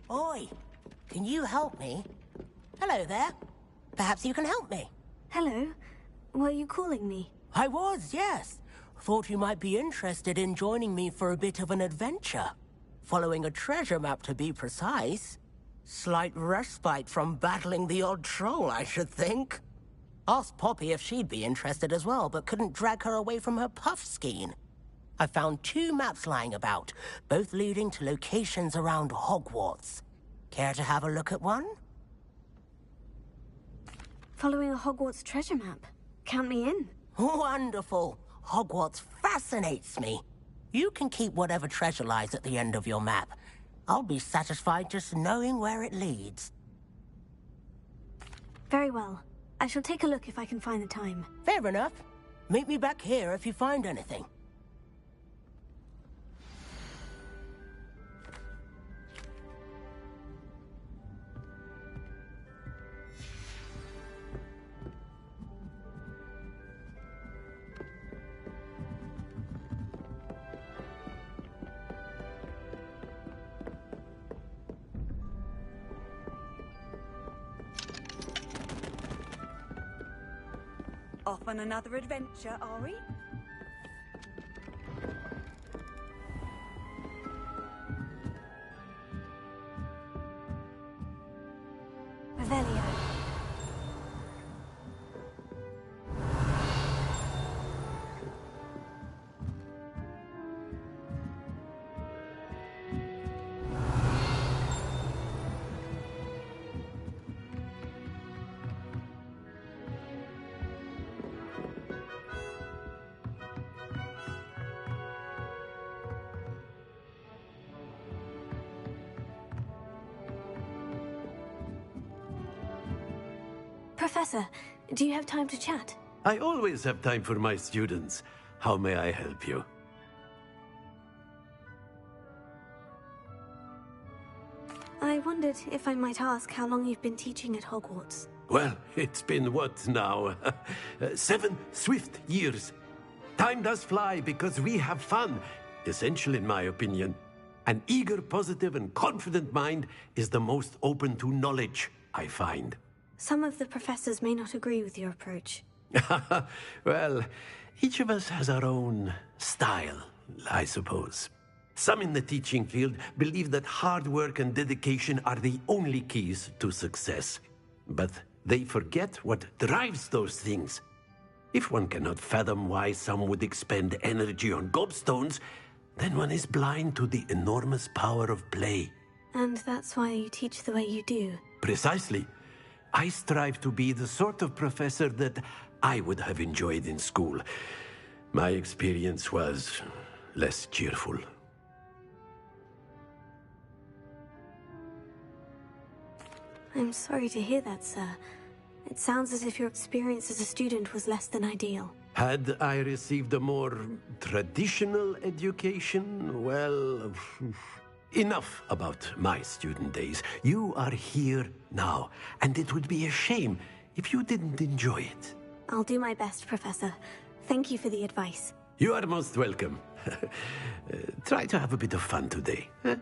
Oi, can you help me? Hello there. Perhaps you can help me. Hello. Were you calling me? I was, yes. Thought you might be interested in joining me for a bit of an adventure. Following a treasure map, to be precise. Slight respite from battling the odd troll, I should think. Asked Poppy if she'd be interested as well, but couldn't drag her away from her puff skein. I found 2 maps lying about, both leading to locations around Hogwarts. Care to have a look at one? Following a Hogwarts treasure map. Count me in. Wonderful. Hogwarts fascinates me. You can keep whatever treasure lies at the end of your map. I'll be satisfied just knowing where it leads. Very well. I shall take a look if I can find the time. Fair enough. Meet me back here if you find anything. Off on another adventure, are we? Revelio. Professor, do you have time to chat? I always have time for my students. How may I help you? I wondered if I might ask how long you've been teaching at Hogwarts. Well, it's been what now? 7 swift years. Time does fly because we have fun. Essential in my opinion. An eager, positive, and confident mind is the most open to knowledge, I find. Some of the professors may not agree with your approach. Well, each of us has our own style, I suppose. Some in the teaching field believe that hard work and dedication are the only keys to success. But they forget what drives those things. If one cannot fathom why some would expend energy on gobstones, then one is blind to the enormous power of play. And that's why you teach the way you do. Precisely. I strive to be the sort of professor that I would have enjoyed in school. My experience was less cheerful. I'm sorry to hear that, sir. It sounds as if your experience as a student was less than ideal. Had I received a more traditional education, well, enough about my student days. You are here now, and it would be a shame if you didn't enjoy it. I'll do my best, Professor. Thank you for the advice. You are most welcome. Try to have a bit of fun today. Huh?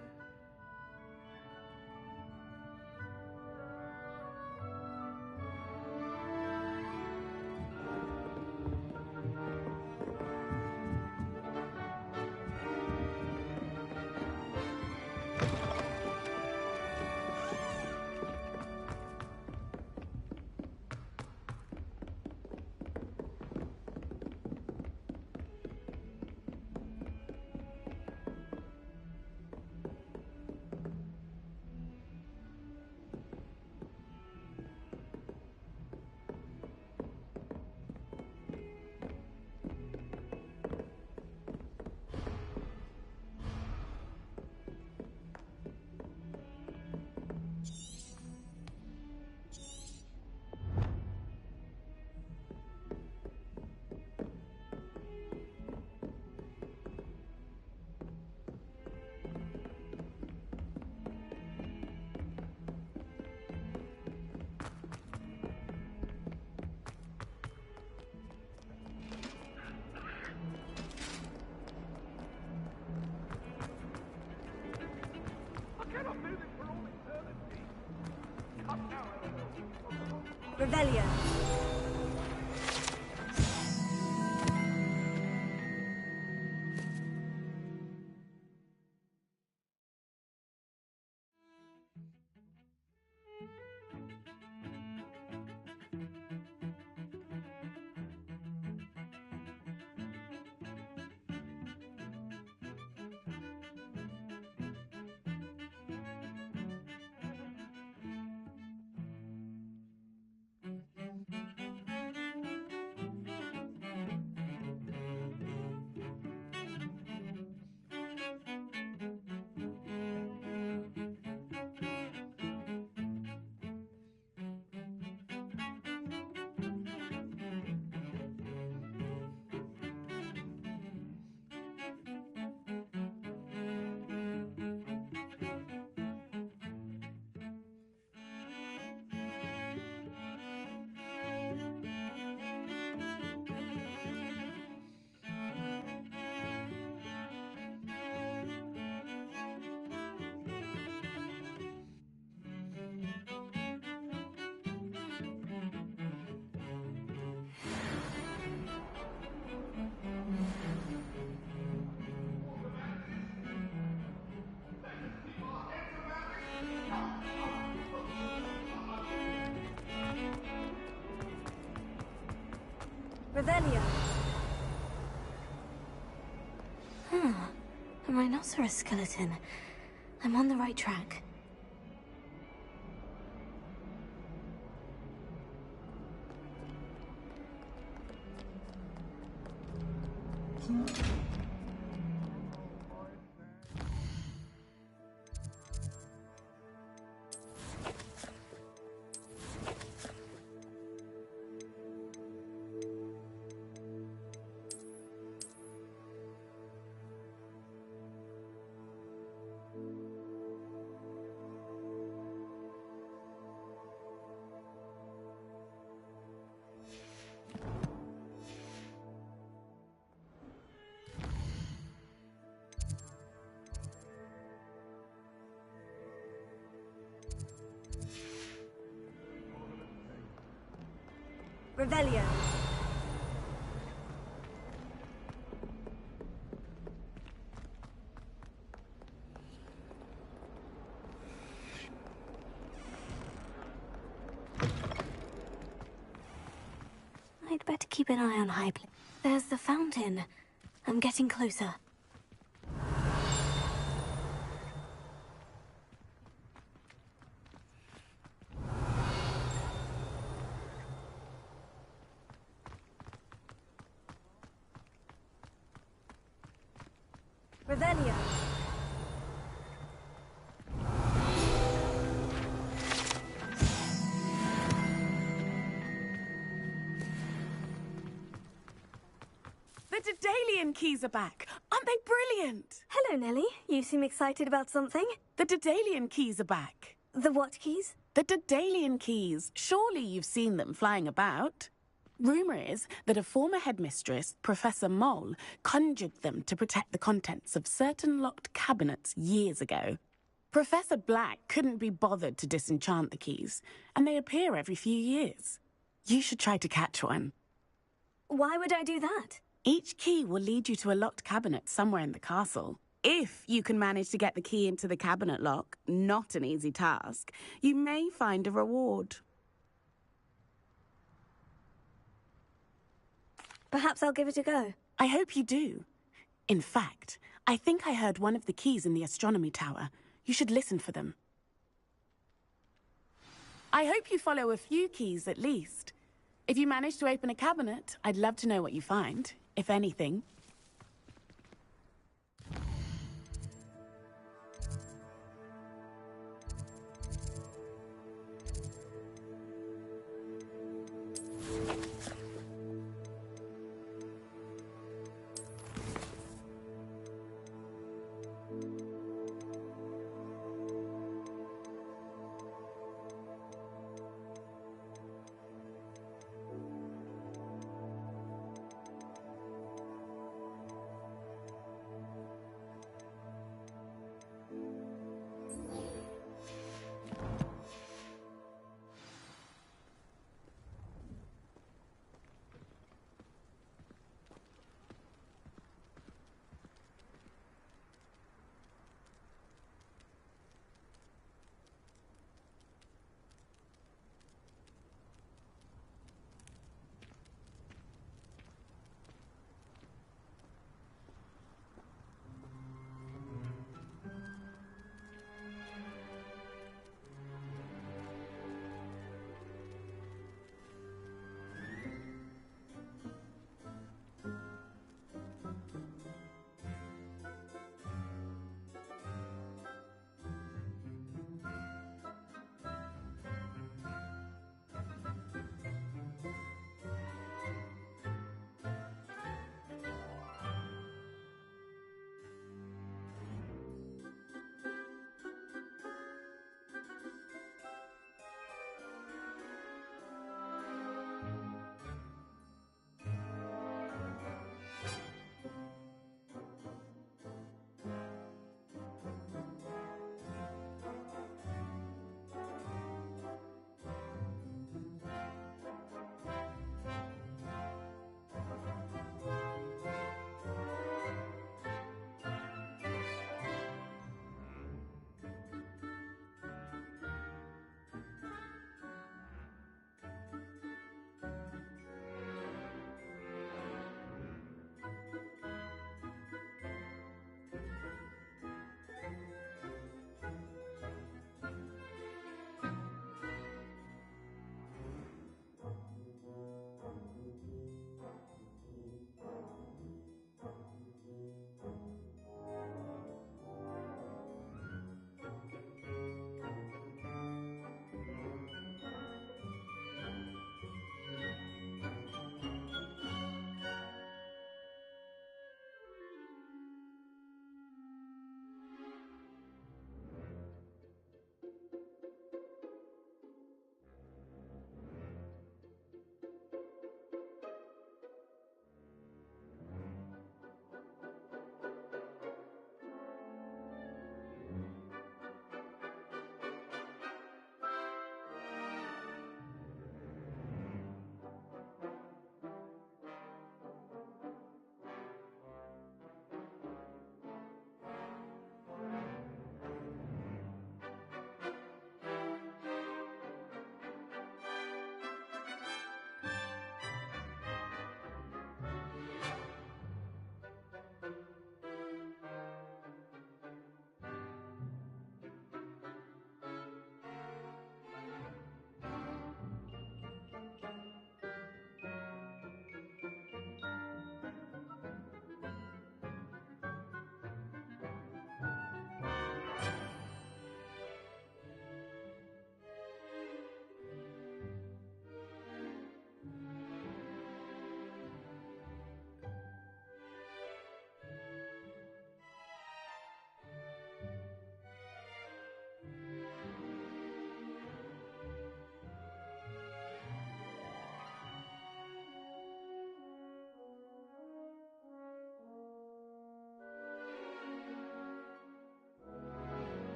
Revelio. Revelio. A rhinoceros skeleton. I'm on the right track. Revelio. I'd better keep an eye on high pla- There's the fountain. I'm getting closer. Revelio. The Daedalian keys are back. Aren't they brilliant? Hello, Nellie. You seem excited about something. The Daedalian keys are back. The what keys? The Daedalian keys. Surely you've seen them flying about. Rumour is that a former headmistress, Professor Moll, conjured them to protect the contents of certain locked cabinets years ago. Professor Black couldn't be bothered to disenchant the keys, and they appear every few years. You should try to catch one. Why would I do that? Each key will lead you to a locked cabinet somewhere in the castle. If you can manage to get the key into the cabinet lock, not an easy task, you may find a reward. Perhaps I'll give it a go. I hope you do. In fact, I think I heard one of the keys in the astronomy tower. You should listen for them. I hope you follow a few keys at least. If you manage to open a cabinet, I'd love to know what you find, if anything.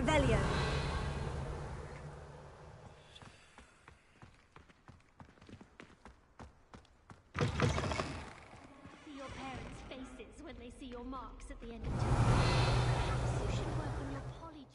Revelio. See your parents' faces when they see your marks at the end of time. Perhaps you should work on your polygy.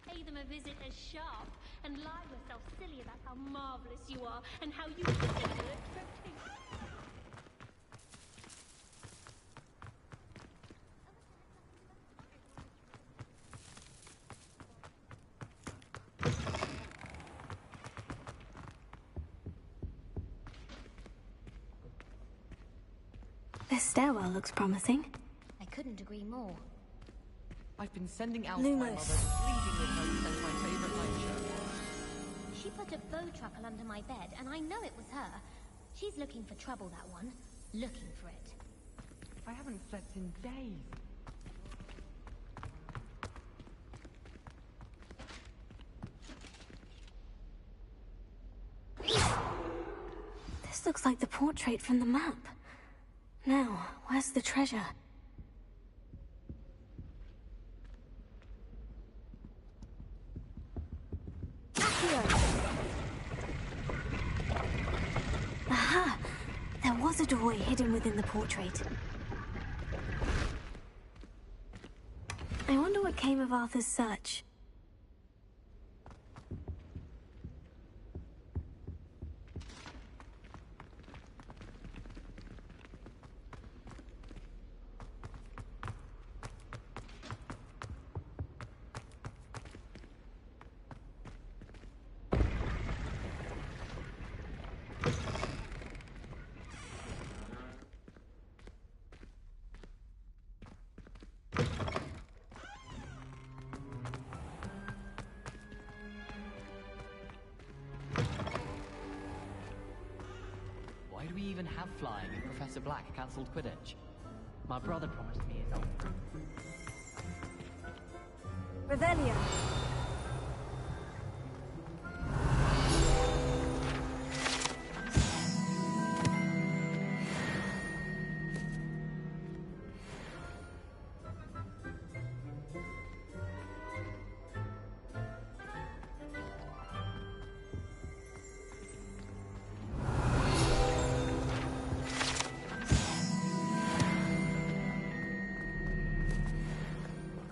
Pay them a visit as sharp and lie yourself silly about how marvelous you are and how you feel at This stairwell looks promising. I couldn't agree more. I've been sending out Lumos. my mother pleading with her to send my favorite lecture. She put a bow truckle under my bed, and I know it was her. She's looking for trouble, that one. Looking for it. I haven't slept in days. This looks like the portrait from the map. Now, where's the treasure? Aha! There was a doorway hidden within the portrait. I wonder what came of Arthur's search. Why do we even have flying if Professor Black cancelled Quidditch? My brother promised me his own. Revelio.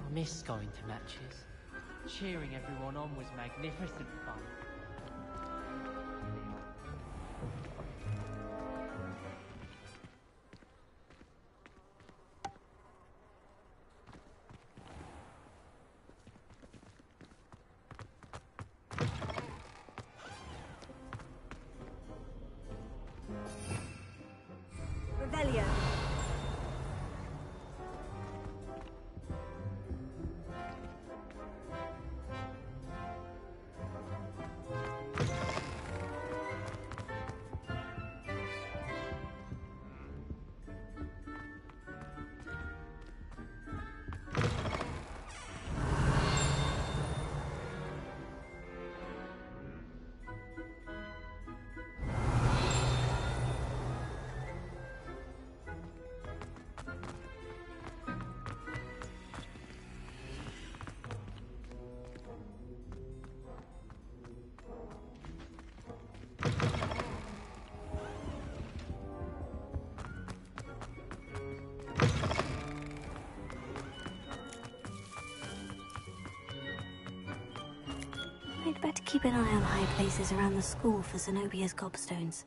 I miss going to matches. Cheering everyone on was magnificent fun. Revelio. I'd better keep an eye on high places around the school for Zenobia's gobstones.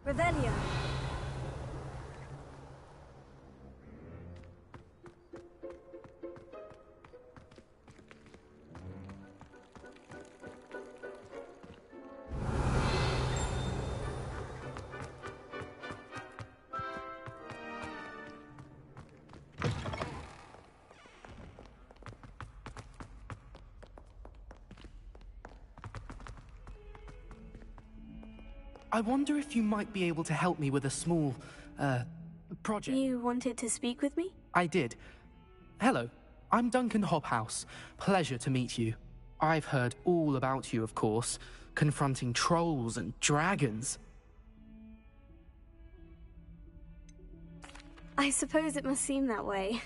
Revelio. I wonder if you might be able to help me with a small, project. You wanted to speak with me? I did. Hello, I'm Duncan Hobhouse. Pleasure to meet you. I've heard all about you, of course, confronting trolls and dragons. I suppose it must seem that way.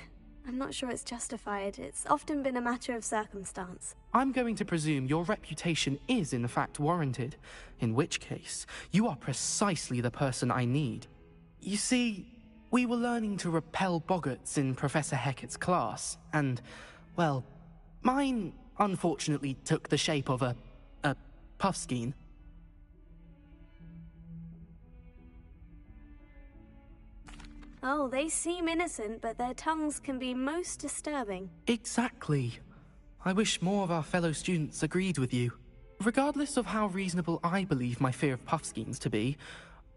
I'm not sure it's justified. It's often been a matter of circumstance. I'm going to presume your reputation is in fact warranted, in which case, you are precisely the person I need. You see, we were learning to repel boggarts in Professor Hecat's class, and, well, mine unfortunately took the shape of a puffskein. Oh, they seem innocent, but their tongues can be most disturbing. Exactly. I wish more of our fellow students agreed with you. Regardless of how reasonable I believe my fear of puffskeins to be,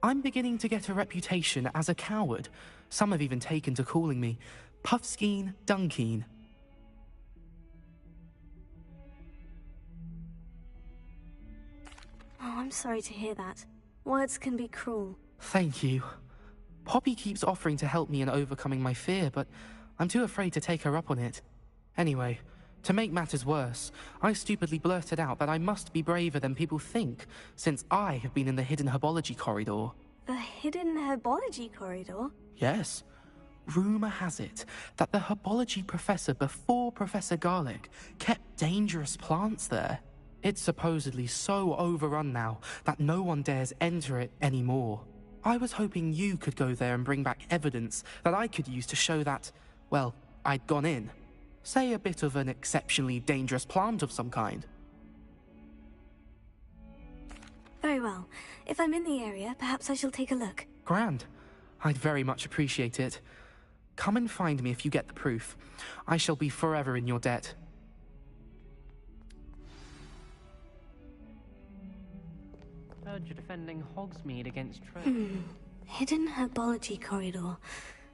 I'm beginning to get a reputation as a coward. Some have even taken to calling me Puffskeen Dunkeen. Oh, I'm sorry to hear that. Words can be cruel. Thank you. Poppy keeps offering to help me in overcoming my fear, but I'm too afraid to take her up on it. Anyway, to make matters worse, I stupidly blurted out that I must be braver than people think, since I have been in the hidden herbology corridor. The hidden herbology corridor? Yes. Rumor has it that the herbology professor before Professor Garlic kept dangerous plants there. It's supposedly so overrun now that no one dares enter it anymore. I was hoping you could go there and bring back evidence that I could use to show that, well, I'd gone in. Say a bit of an exceptionally dangerous plant of some kind. Very well. If I'm in the area, perhaps I shall take a look. Grand. I'd very much appreciate it. Come and find me if you get the proof. I shall be forever in your debt. Heard you're defending Hogsmeade against trolls. Hidden herbology corridor.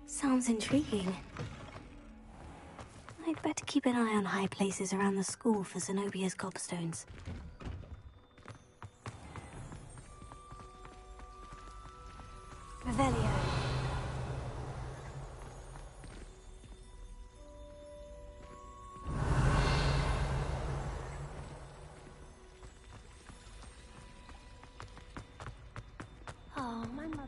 Sounds intriguing. I'd better keep an eye on high places around the school for Zenobia's gobstones. Revelio. Oh, my mother.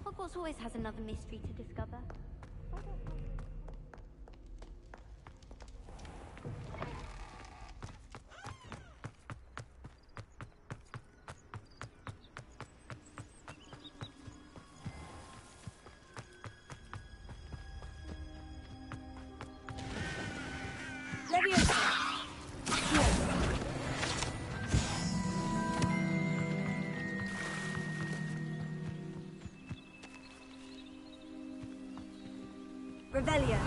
Hogwarts always has another mystery to discover. Revelio.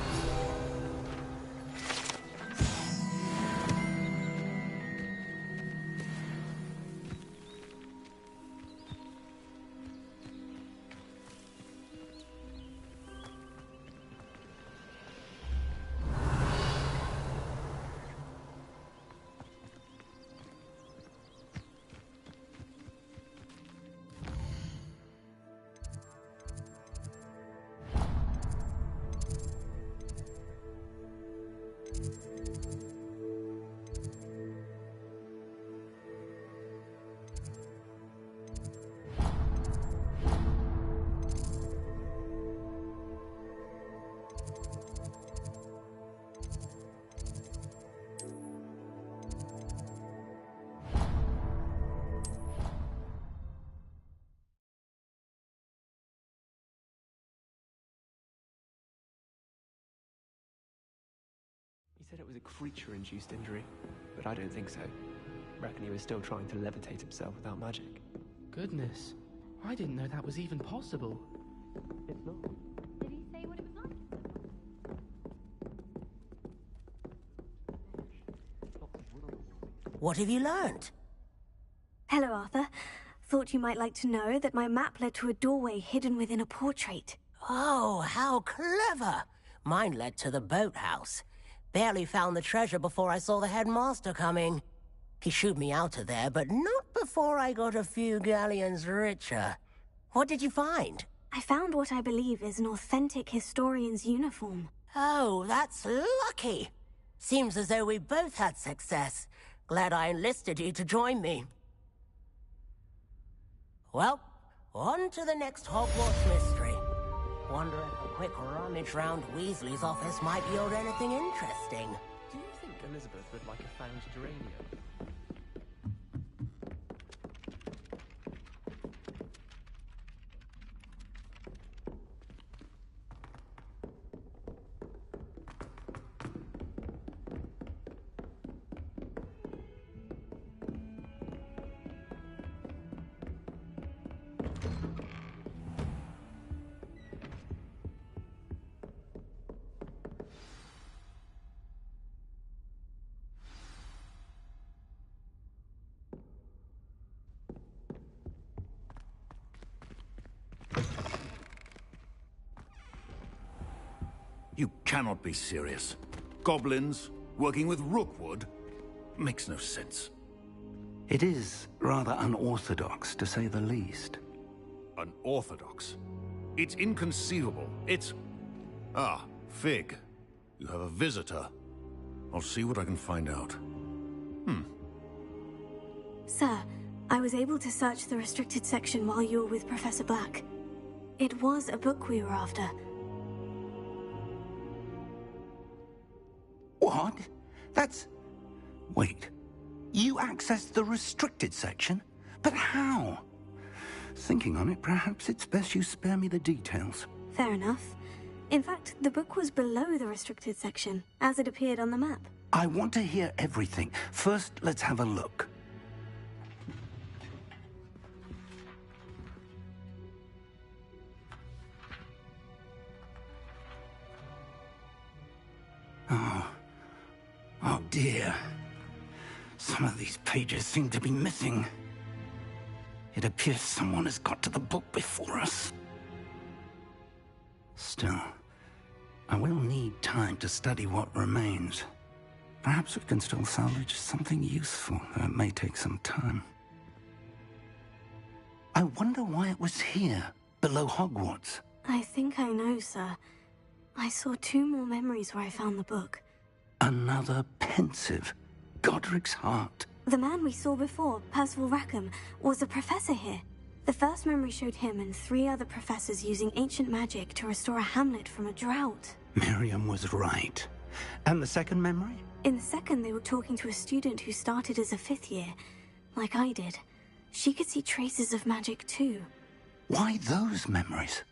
He said it was a creature-induced injury, but I don't think so. Reckon he was still trying to levitate himself without magic. Goodness, I didn't know that was even possible. It's not. Did he say what it was like? What have you learned? Hello, Arthur. thought you might like to know that my map led to a doorway hidden within a portrait. Oh, how clever! Mine led to the boathouse. Barely found the treasure before I saw the headmaster coming. He shooed me out of there, but not before I got a few galleons richer. What did you find? I found what I believe is an authentic historian's uniform. Oh, that's lucky. Seems as though we both had success. Glad I enlisted you to join me. Well, on to the next Hogwarts mystery. Wonder if a quick rummage round Weasley's office might yield anything interesting. Do you think Elizabeth would like a found geranium? You cannot be serious. Goblins working with Rookwood? Makes no sense. It is rather unorthodox, to say the least. Unorthodox? It's inconceivable. It's... Ah, Fig. You have a visitor. I'll see what I can find out. Sir, I was able to search the restricted section while you were with Professor Black. It was a book we were after. What? That's... Wait. You accessed the restricted section? But how? Thinking on it, perhaps it's best you spare me the details. Fair enough. In fact, the book was below the restricted section, as it appeared on the map. I want to hear everything. First, let's have a look. Oh dear. Some of these pages seem to be missing. It appears someone has got to the book before us. Still, I will need time to study what remains. Perhaps we can still salvage something useful, though it may take some time. I wonder why it was here, below Hogwarts. I think I know, sir. I saw 2 more memories where I found the book. Another pensive. Godric's heart. The man we saw before, Percival Rackham, was a professor here. The first memory showed him and 3 other professors using ancient magic to restore a hamlet from a drought. Miriam was right. And the second memory? In the second, they were talking to a student who started as a 5th year, like I did. She could see traces of magic too. Why those memories?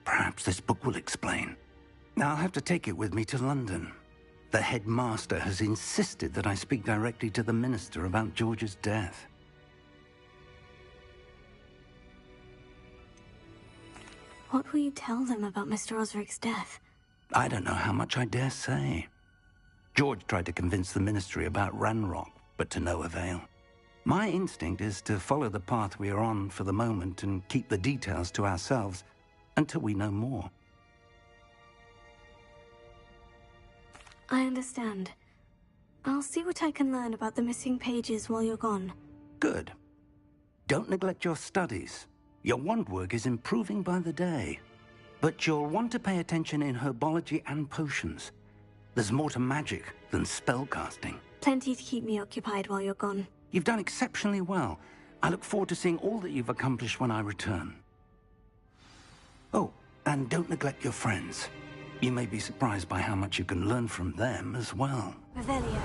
Perhaps this book will explain. I'll have to take it with me to London. The headmaster has insisted that I speak directly to the minister about George's death. What will you tell them about Mr. Osric's death? I don't know how much I dare say. George tried to convince the ministry about Ranrock, but to no avail. My instinct is to follow the path we are on for the moment and keep the details to ourselves until we know more. I understand. I'll see what I can learn about the missing pages while you're gone. Good. Don't neglect your studies. Your wand work is improving by the day. But you'll want to pay attention in herbology and potions. There's more to magic than spellcasting. Plenty to keep me occupied while you're gone. You've done exceptionally well. I look forward to seeing all that you've accomplished when I return. Oh, and don't neglect your friends. You may be surprised by how much you can learn from them as well. Revelio.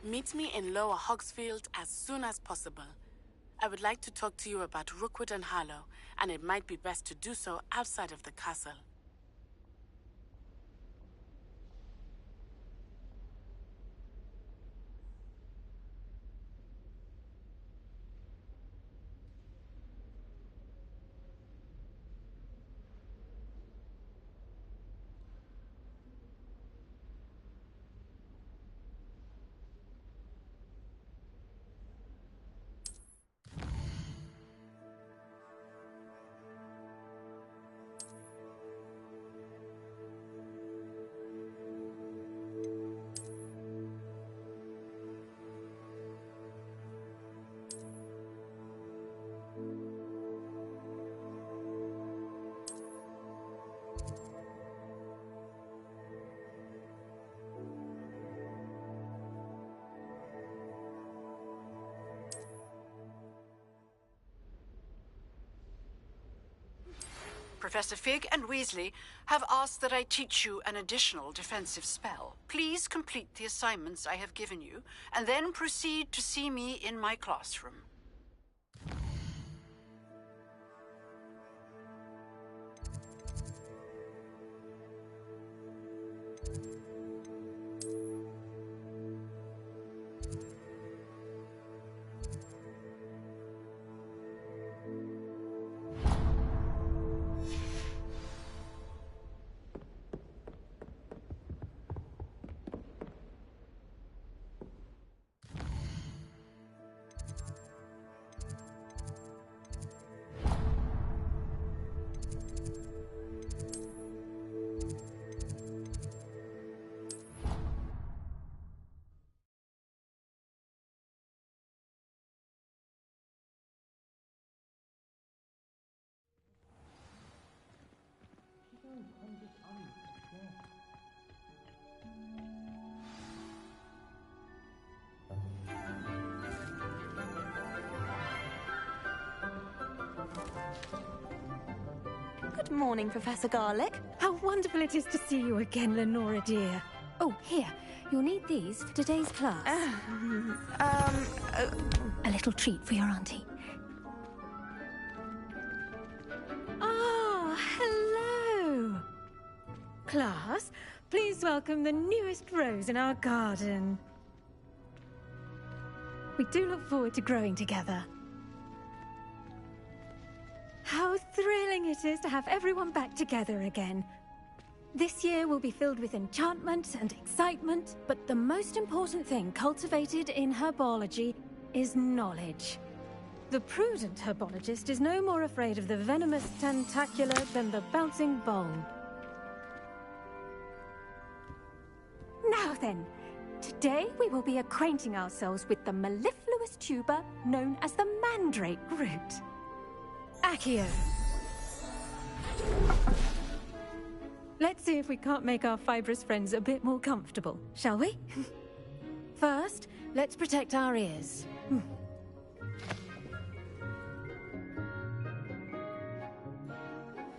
Meet me in Lower Hogsfield as soon as possible. I would like to talk to you about Rookwood and Harlow, and it might be best to do so outside of the castle. Professor Fig and Weasley have asked that I teach you an additional defensive spell. Please complete the assignments I have given you, and then proceed to see me in my classroom. Good morning, Professor Garlick. How wonderful it is to see you again, Lenora dear. Oh, here. You'll need these for today's class. A little treat for your auntie. Ah, hello. Class, please welcome the newest rose in our garden. We do look forward to growing together. How thrilling it is to have everyone back together again. This year will be filled with enchantment and excitement, but the most important thing cultivated in herbology is knowledge. The prudent herbologist is no more afraid of the venomous tentacula than the bouncing bowl. Now then, today we will be acquainting ourselves with the mellifluous tuber known as the mandrake root. Accio. Let's see if we can't make our fibrous friends a bit more comfortable, shall we? First, let's protect our ears.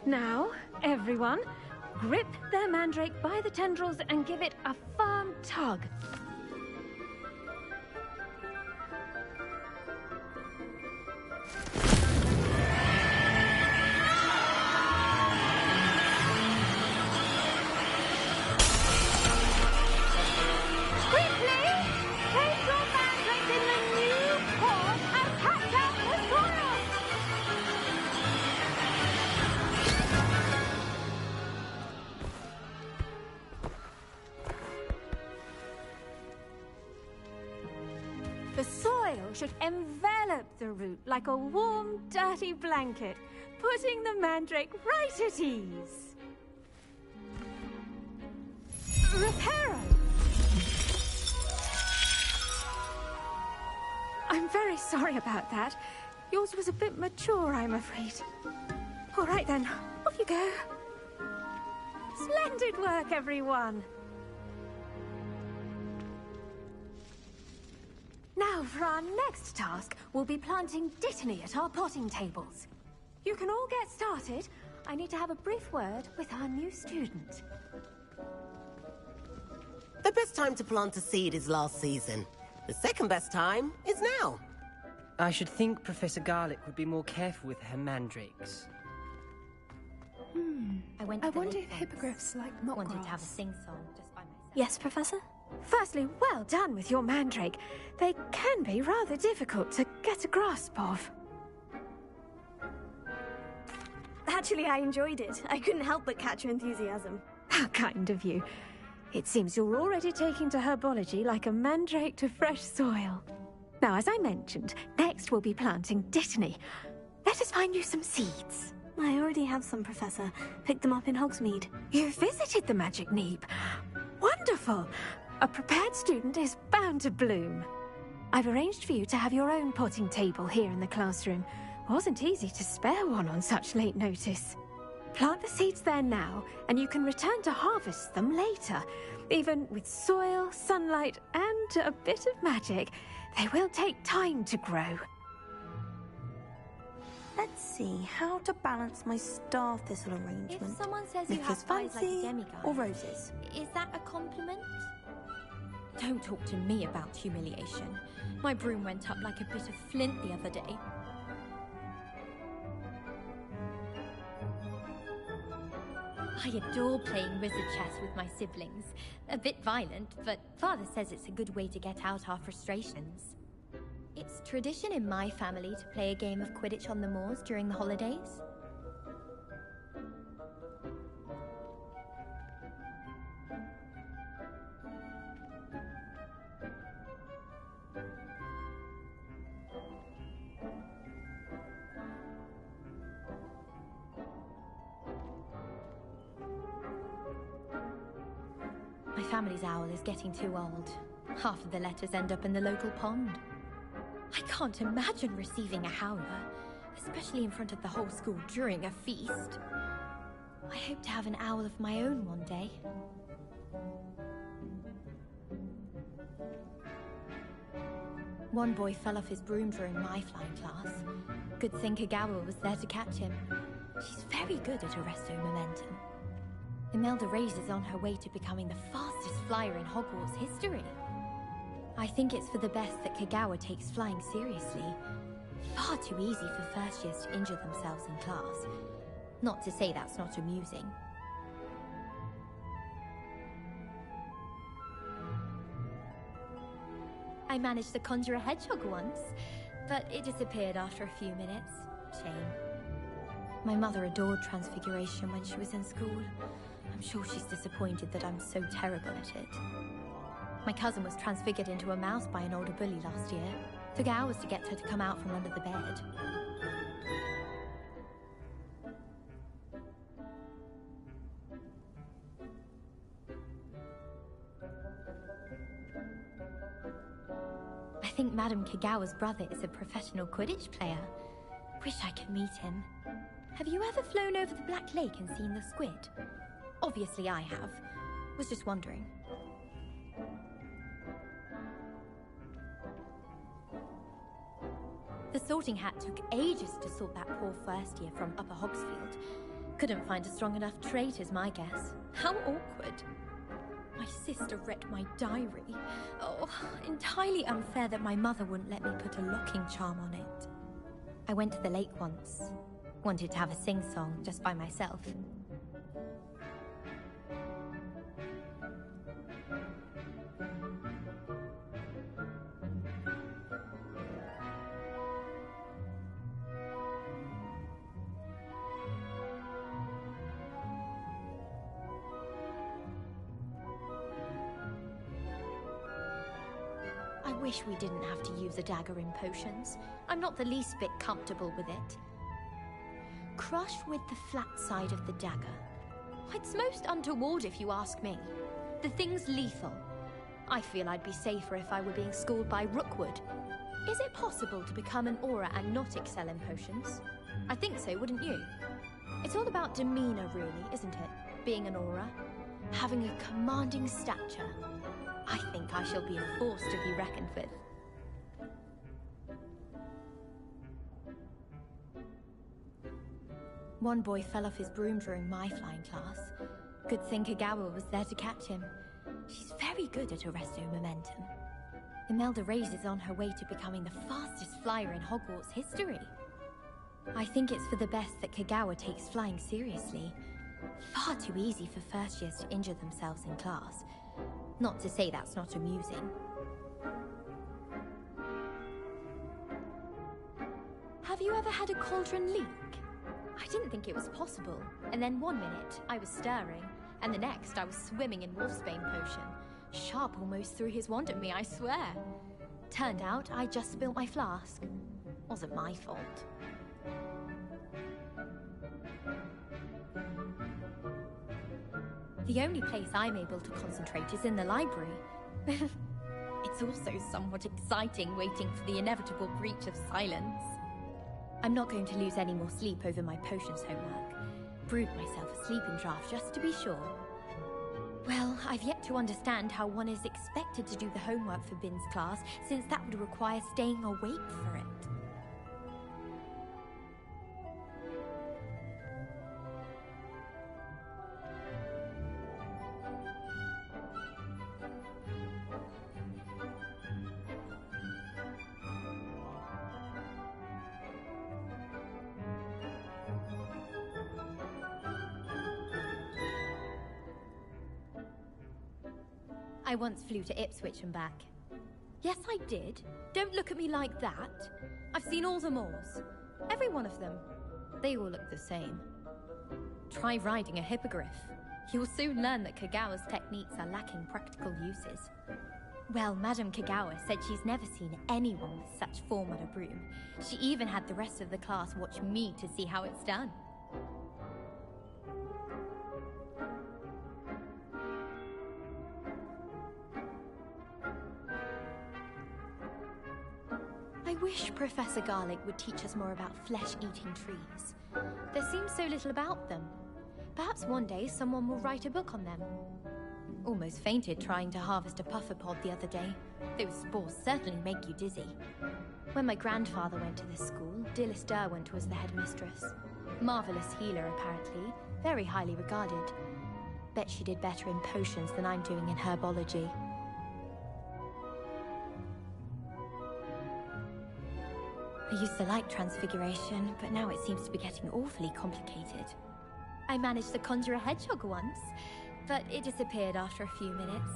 Now, everyone, grip their mandrake by the tendrils and give it a firm tug. The soil should envelop the root like a warm, dirty blanket, putting the mandrake right at ease. Reparo! I'm very sorry about that. Yours was a bit mature, I'm afraid. All right then, off you go. Splendid work, everyone! Now, for our next task, we'll be planting dittany at our potting tables. You can all get started. I need to have a brief word with our new student. The best time to plant a seed is last season. The second best time is now. I should think Professor Garlick would be more careful with her mandrakes. I wonder if hippogriffs like not wanted to have a sing-song just by myself. Yes, Professor? Firstly, well done with your mandrake. They can be rather difficult to get a grasp of. Actually, I enjoyed it. I couldn't help but catch your enthusiasm. How kind of you. It seems you're already taking to herbology like a mandrake to fresh soil. Now, as I mentioned, next we'll be planting dittany. Let us find you some seeds. I already have some, Professor. Picked them up in Hogsmeade. You visited the Magic Neep. Wonderful! A prepared student is bound to bloom. I've arranged for you to have your own potting table here in the classroom. Wasn't easy to spare one on such late notice. Plant the seeds there now, and you can return to harvest them later. Even with soil, sunlight, and a bit of magic, they will take time to grow. Let's see how to balance my star thistle arrangement. If someone says you have Mrs. eyes like a Fancy demigod, or roses? is that a compliment? Don't talk to me about humiliation. My broom went up like a bit of flint the other day. I adore playing wizard chess with my siblings. A bit violent, but Father says it's a good way to get out our frustrations. It's tradition in my family to play a game of Quidditch on the moors during the holidays. My family's owl is getting too old. Half of the letters end up in the local pond. I can't imagine receiving a howler, especially in front of the whole school during a feast. I hope to have an owl of my own one day. One boy fell off his broom during my flying class. Good thing Kagawa was there to catch him. She's very good at arresting momentum. Imelda Reyes is on her way to becoming the fastest flyer in Hogwarts history. I think it's for the best that Kagawa takes flying seriously. Far too easy for first years to injure themselves in class. Not to say that's not amusing. I managed to conjure a hedgehog once, but it disappeared after a few minutes. Shame. My mother adored Transfiguration when she was in school. I'm sure she's disappointed that I'm so terrible at it. My cousin was transfigured into a mouse by an older bully last year. Took hours to get her to come out from under the bed. I think Madame Kagawa's brother is a professional Quidditch player. Wish I could meet him. Have you ever flown over the Black Lake and seen the squid? Obviously I have. Was just wondering. The sorting hat took ages to sort that poor first year from Upper Hogsfield. Couldn't find a strong enough trait is my guess. How awkward. My sister read my diary. Oh, entirely unfair that my mother wouldn't let me put a locking charm on it. I went to the lake once. Wanted to have a sing-song just by myself. I wish we didn't have to use a dagger in potions. I'm not the least bit comfortable with it. Crush with the flat side of the dagger. It's most untoward if you ask me. The thing's lethal. I feel I'd be safer if I were being schooled by Rookwood. Is it possible to become an aura and not excel in potions? I think so, wouldn't you? It's all about demeanor, really, isn't it? Being an aura. Having a commanding stature. I think I shall be a force to be reckoned with. One boy fell off his broom during my flying class. Good thing Kagawa was there to catch him. She's very good at arresting momentum. Imelda Reyes is on her way to becoming the fastest flyer in Hogwarts history. I think it's for the best that Kagawa takes flying seriously. Far too easy for first years to injure themselves in class. Not to say that's not amusing. Have you ever had a cauldron leak? I didn't think it was possible. And then one minute, I was stirring, and the next, I was swimming in Wolfsbane potion. Sharp almost threw his wand at me, I swear. Turned out, I just spilt my flask. Wasn't my fault. The only place I'm able to concentrate is in the library. It's also somewhat exciting waiting for the inevitable breach of silence. I'm not going to lose any more sleep over my potions homework. Brewed myself a sleeping draft just to be sure. Well, I've yet to understand how one is expected to do the homework for Bin's class, since that would require staying awake for it. I once flew to Ipswich and back. Yes, I did. Don't look at me like that. I've seen all the moors. Every one of them. They all look the same. Try riding a hippogriff. You'll soon learn that Kagawa's techniques are lacking practical uses. Well, Madame Kagawa said she's never seen anyone with such form on a broom. She even had the rest of the class watch me to see how it's done. I wish Professor Garlick would teach us more about flesh-eating trees. There seems so little about them. Perhaps one day someone will write a book on them. Almost fainted trying to harvest a pufferpod the other day. Those spores certainly make you dizzy. When my grandfather went to this school, Dilys Derwent was the headmistress. Marvelous healer, apparently. Very highly regarded. Bet she did better in potions than I'm doing in herbology. I used to like transfiguration, but now it seems to be getting awfully complicated. I managed to conjure a hedgehog once, but it disappeared after a few minutes.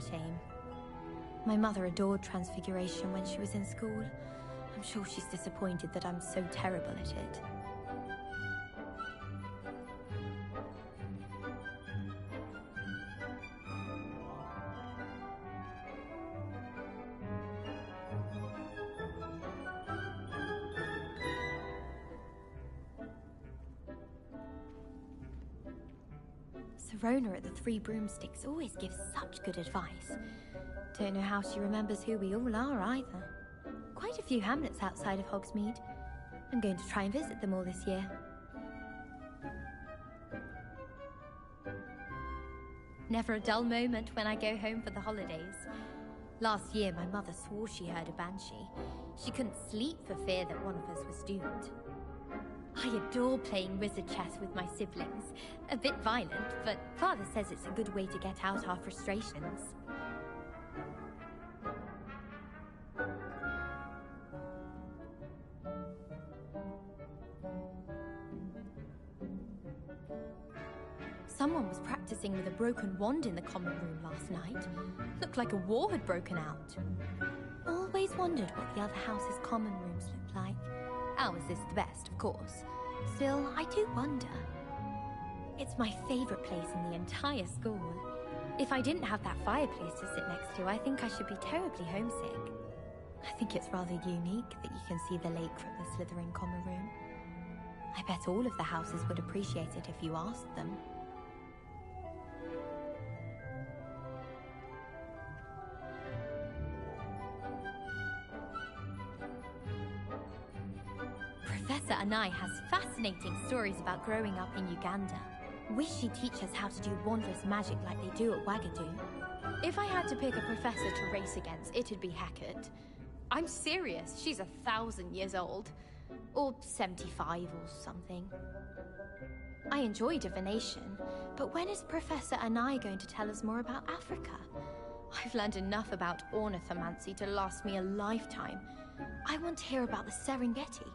Shame. My mother adored transfiguration when she was in school. I'm sure she's disappointed that I'm so terrible at it. Serona at the Three Broomsticks always gives such good advice. Don't know how she remembers who we all are either. Quite a few hamlets outside of Hogsmeade. I'm going to try and visit them all this year. Never a dull moment when I go home for the holidays. Last year my mother swore she heard a banshee. She couldn't sleep for fear that one of us was doomed. I adore playing wizard chess with my siblings. A bit violent, but Father says it's a good way to get out our frustrations. Someone was practicing with a broken wand in the common room last night. Looked like a war had broken out. Always wondered what the other house's common rooms looked like. Ours is the best, of course. Still, I do wonder. It's my favorite place in the entire school. If I didn't have that fireplace to sit next to, I think I should be terribly homesick. I think it's rather unique that you can see the lake from the Slytherin common room. I bet all of the houses would appreciate it if you asked them. Professor Anai has fascinating stories about growing up in Uganda. Wish she'd teach us how to do wandless magic like they do at Wagadu. If I had to pick a professor to race against, it'd be Hackett. I'm serious, she's 1,000 years old. Or 75 or something. I enjoy divination, but when is Professor Anai going to tell us more about Africa? I've learned enough about ornithomancy to last me a lifetime. I want to hear about the Serengeti.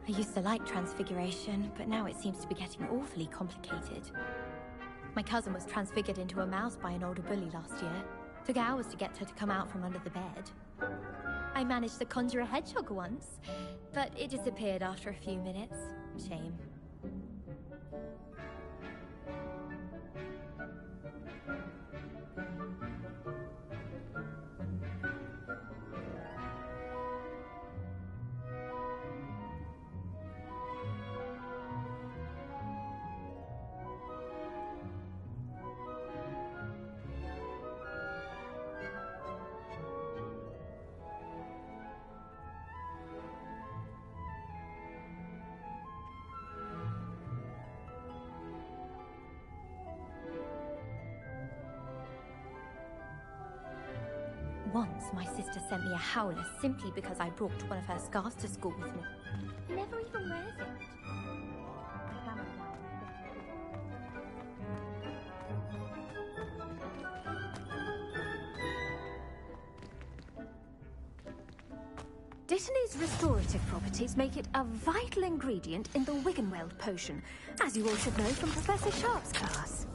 I used to like transfiguration, but now it seems to be getting awfully complicated. My cousin was transfigured into a mouse by an older bully last year. Took hours to get her to come out from under the bed. I managed to conjure a hedgehog once, but it disappeared after a few minutes. Shame. Once, my sister sent me a howler simply because I brought one of her scarves to school with me. He never even wears it. Brittany's restorative properties make it a vital ingredient in the Wiggenweld potion, as you all should know from Professor Sharp's class.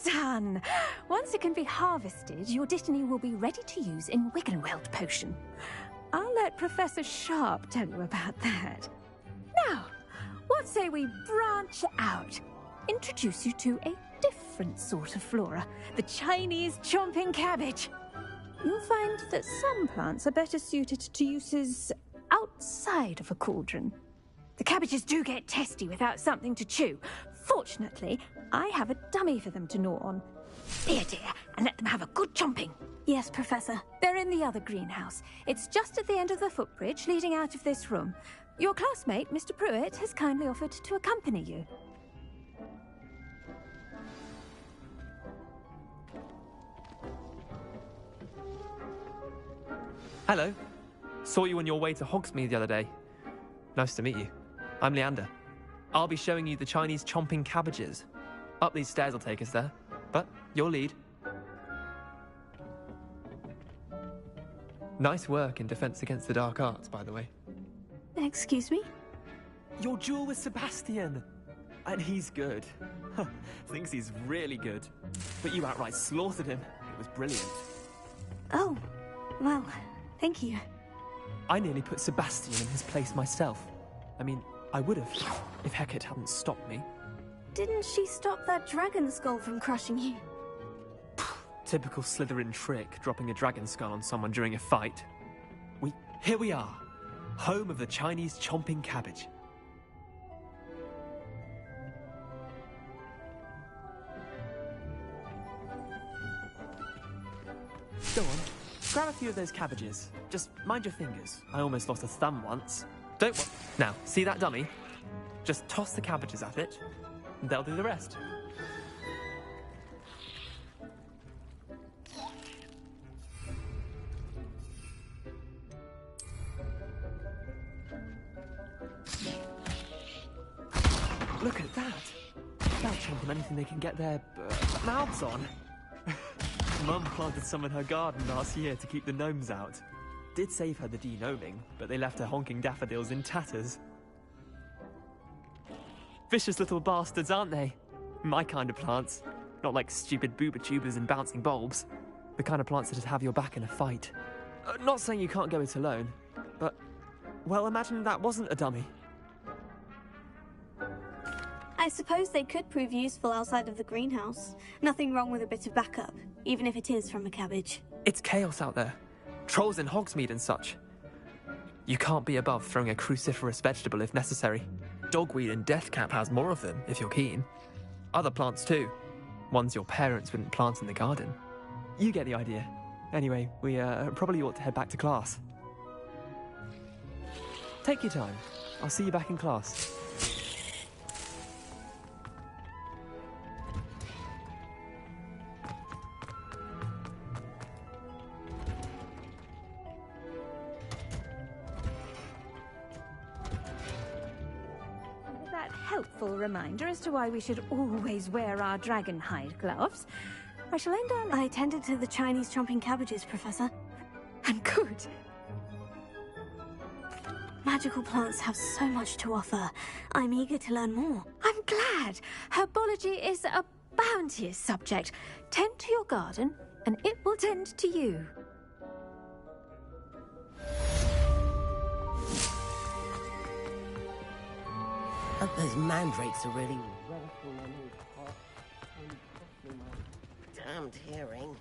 done! Once it can be harvested, your Dittany will be ready to use in Wiggenweld potion. I'll let Professor Sharp tell you about that. Now, what say we branch out? Introduce you to a different sort of flora, the Chinese chomping cabbage. You'll find that some plants are better suited to uses outside of a cauldron. The cabbages do get testy without something to chew. Fortunately, I have a dummy for them to gnaw on. Here, dear, and let them have a good chomping. Yes, Professor. They're in the other greenhouse. It's just at the end of the footbridge leading out of this room. Your classmate, Mr. Pruitt, has kindly offered to accompany you. Hello. Saw you on your way to Hogsmeade the other day. Nice to meet you. I'm Leander. I'll be showing you the Chinese chomping cabbages. Up these stairs will take us there, but your lead. Nice work in Defense Against the Dark Arts, by the way. Excuse me? Your duel with Sebastian! And he's good. Thinks he's really good. But you outright slaughtered him. It was brilliant. Oh, well, thank you. I nearly put Sebastian in his place myself. I mean, I would have, if Hecate hadn't stopped me. Didn't she stop that dragon skull from crushing you? Typical Slytherin trick, dropping a dragon skull on someone during a fight. Here we are, home of the Chinese chomping cabbage. Go on, grab a few of those cabbages. Just mind your fingers. I almost lost a thumb once. Now, see that dummy? Just toss the cabbages at it, and they'll do the rest. Look at that! They'll chomp on anything they can get their mouths on. Mum planted some in her garden last year to keep the gnomes out. Did save her the de-gnoming, but they left her honking daffodils in tatters. Vicious little bastards, aren't they? My kind of plants. Not like stupid booba tubers and bouncing bulbs. The kind of plants that'd have your back in a fight. Not saying you can't go it alone, but... well, imagine that wasn't a dummy. I suppose they could prove useful outside of the greenhouse. Nothing wrong with a bit of backup, even if it is from a cabbage. It's chaos out there. Trolls in Hogsmeade and such. You can't be above throwing a cruciferous vegetable if necessary. Dogweed and deathcap has more of them, if you're keen. Other plants too. Ones your parents wouldn't plant in the garden. You get the idea. Anyway, we probably ought to head back to class. Take your time. I'll see you back in class. Helpful reminder as to why we should always wear our dragon hide gloves. I shall end on... I attended to the Chinese chomping cabbages, Professor. And good. Magical plants have so much to offer. I'm eager to learn more. I'm glad. Herbology is a bounteous subject. Tend to your garden, and it will tend to you. Hope those mandrakes are really relishing my new pot and costing my damned hearing.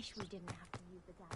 wish we didn't have to use the dagger.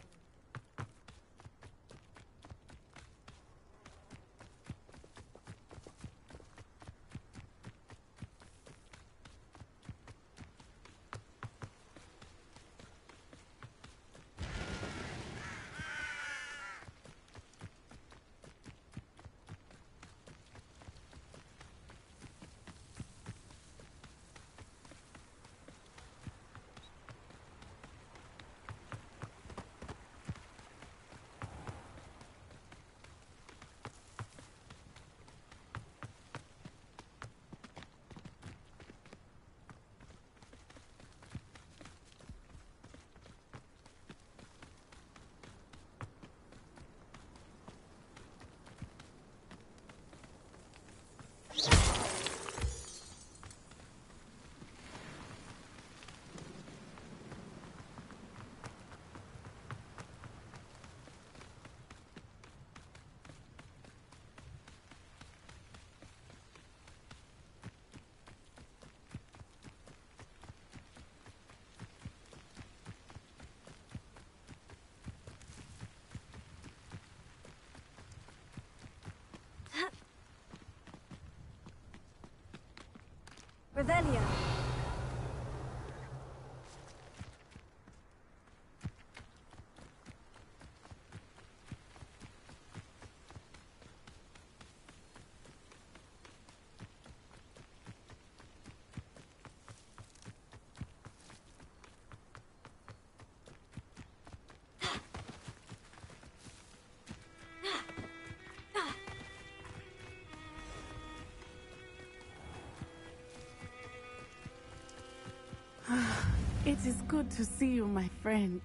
Revelio. It is good to see you, my friend.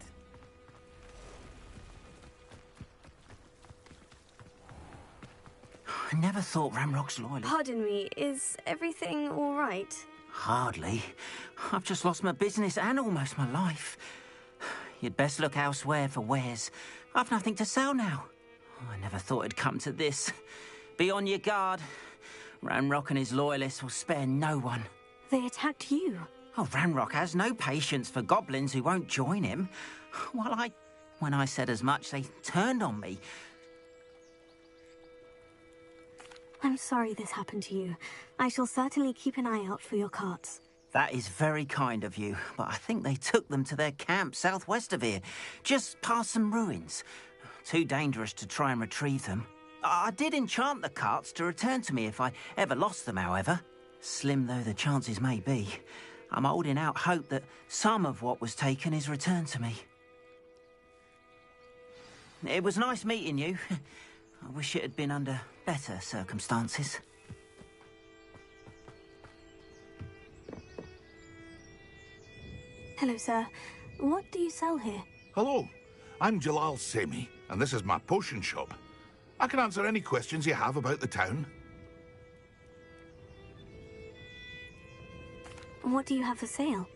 I never thought Ramrock's loyalist. Pardon me, is everything all right? Hardly. I've just lost my business and almost my life. You'd best look elsewhere for wares. I've nothing to sell now. I never thought it'd come to this. Be on your guard. Ramrock and his loyalists will spare no one. They attacked you. Oh, Ranrock has no patience for goblins who won't join him. When I said as much, they turned on me. I'm sorry this happened to you. I shall certainly keep an eye out for your carts. That is very kind of you, but I think they took them to their camp southwest of here, just past some ruins. Too dangerous to try and retrieve them. I did enchant the carts to return to me if I ever lost them, however. Slim though the chances may be, I'm holding out hope that some of what was taken is returned to me. It was nice meeting you. I wish it had been under better circumstances. Hello, sir. What do you sell here? Hello, I'm Jalal Semi, and this is my potion shop. I can answer any questions you have about the town. What do you have for sale?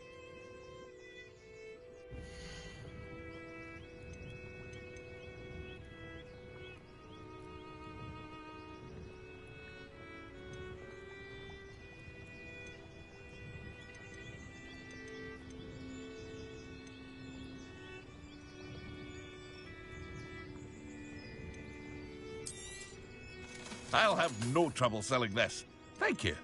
I'll have no trouble selling this. Thank you.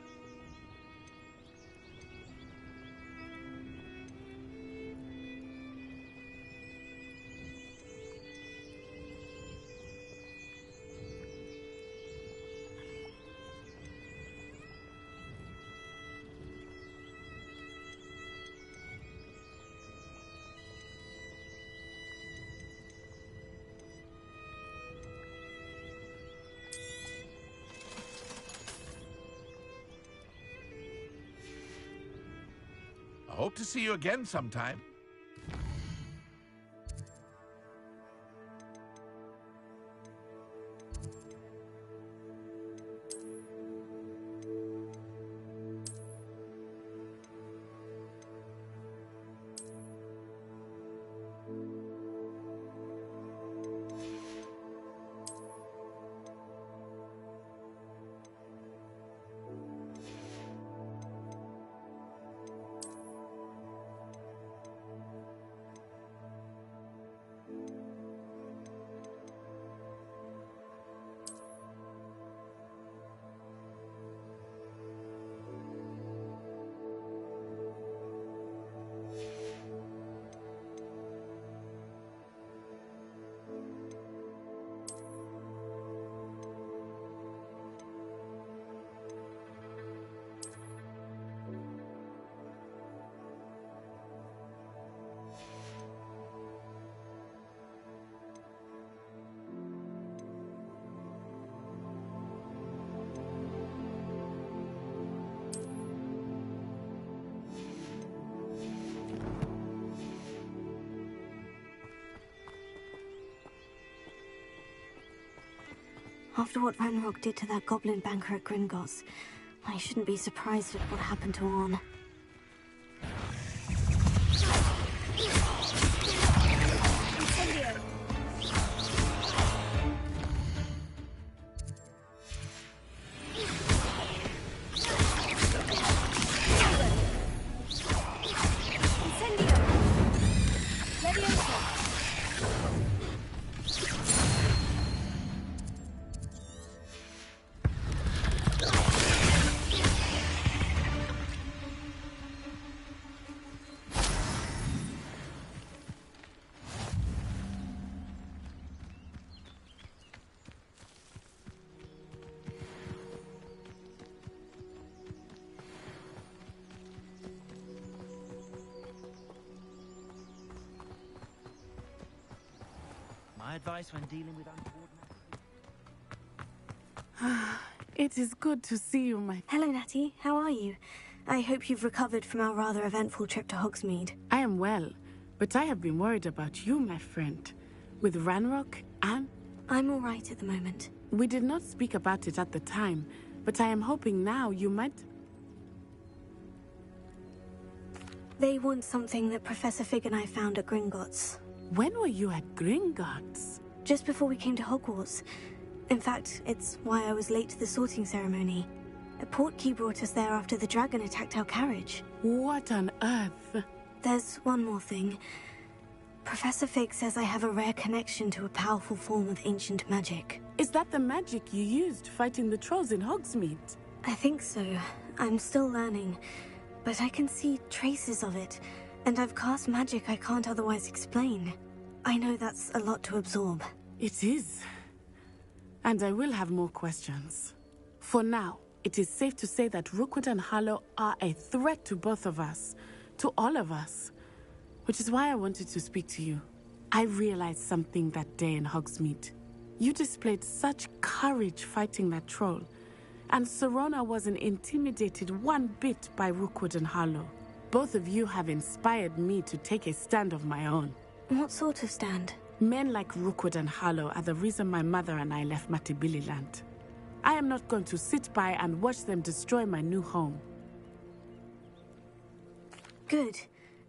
I hope to see you again sometime. After what Ranrock did to that goblin banker at Gringotts, I shouldn't be surprised at what happened to Orn. My advice when dealing with untoward It is good to see you, my... Hello, Natty. How are you? I hope you've recovered from our rather eventful trip to Hogsmeade. I am well, but I have been worried about you, my friend. With Ranrock and... I'm all right at the moment. We did not speak about it at the time, but I am hoping now you might... They want something that Professor Fig and I found at Gringotts. When were you at Gringotts? Just before we came to Hogwarts. In fact, it's why I was late to the sorting ceremony. A portkey brought us there after the dragon attacked our carriage. What on earth? There's one more thing. Professor Fig says I have a rare connection to a powerful form of ancient magic. Is that the magic you used fighting the trolls in Hogsmeade? I think so. I'm still learning, but I can see traces of it, and I've cast magic I can't otherwise explain. I know that's a lot to absorb. It is. And I will have more questions. For now, it is safe to say that Rookwood and Harlow are a threat to both of us, to all of us. Which is why I wanted to speak to you. I realized something that day in Hogsmeade. You displayed such courage fighting that troll, and Serona wasn't intimidated one bit by Rookwood and Harlow. Both of you have inspired me to take a stand of my own. What sort of stand? Men like Rookwood and Harlow are the reason my mother and I left Matabeleland. I am not going to sit by and watch them destroy my new home. Good.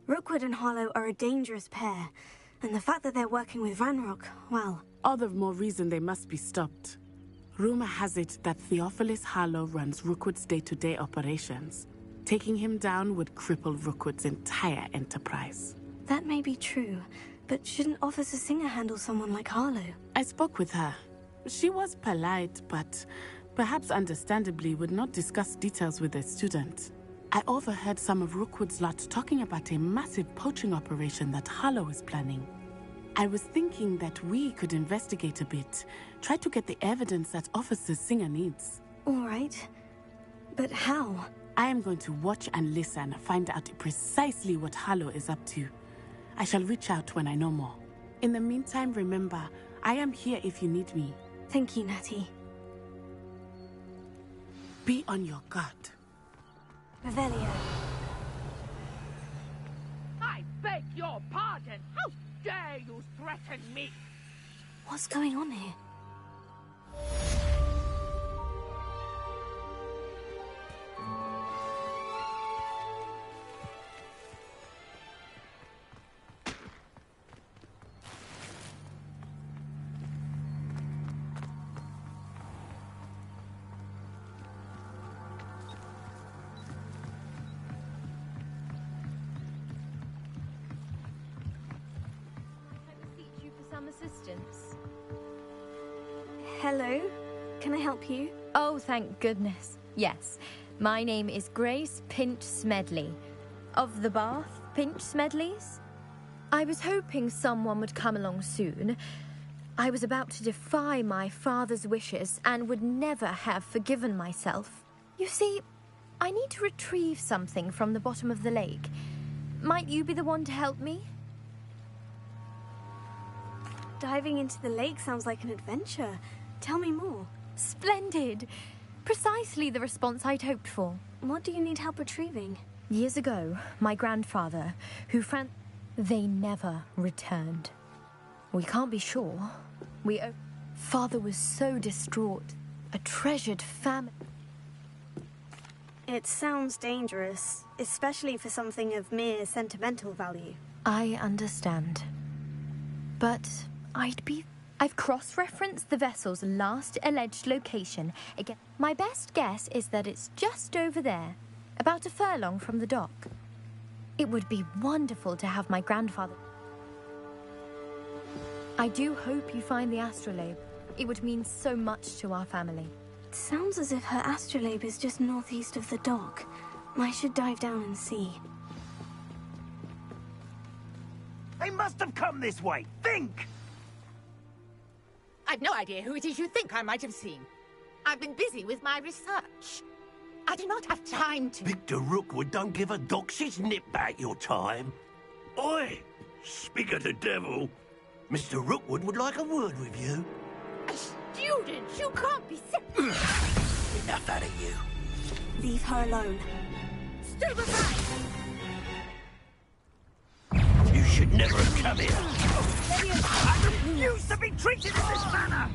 Rookwood and Harlow are a dangerous pair, and the fact that they're working with Ranrock, well... All the more reason they must be stopped. Rumor has it that Theophilus Harlow runs Rookwood's day-to-day operations. Taking him down would cripple Rookwood's entire enterprise. That may be true, but shouldn't Officer Singer handle someone like Harlow? I spoke with her. She was polite, but perhaps understandably would not discuss details with a student. I overheard some of Rookwood's lot talking about a massive poaching operation that Harlow is planning. I was thinking that we could investigate a bit, try to get the evidence that Officer Singer needs. All right. But how? I am going to watch and listen, find out precisely what Harlow is up to. I shall reach out when I know more. In the meantime, remember, I am here if you need me. Thank you, Natty. Be on your guard. Revelio. I beg your pardon. How dare you threaten me? What's going on here? Assistance. Hello? Can I help you? Oh, thank goodness. Yes. My name is Grace Pinch Smedley. Of the Bath Pinch Smedleys? I was hoping someone would come along soon. I was about to defy my father's wishes and would never have forgiven myself. You see, I need to retrieve something from the bottom of the lake. Might you be the one to help me? Diving into the lake sounds like an adventure. Tell me more. Splendid! Precisely the response I'd hoped for. What do you need help retrieving? Years ago, my grandfather, they never returned. We can't be sure. Father was so distraught. A treasured family. It sounds dangerous, especially for something of mere sentimental value. I understand. But I've cross-referenced the vessel's last alleged location again. My best guess is that it's just over there, about a furlong from the dock. It would be wonderful to have my grandfather. I do hope you find the astrolabe. It would mean so much to our family. It sounds as if her astrolabe is just northeast of the dock. I should dive down and see. They must have come this way. Think! I've no idea who it is you think I might have seen. I've been busy with my research. I do not have time to... Victor Rookwood don't give a doxy's nip back your time. Oi! Speak of the devil. Mr. Rookwood would like a word with you. A student? You can't be sick. Enough out of you. Leave her alone. Stupefy! You should never have come here. I refuse to be treated in this manner!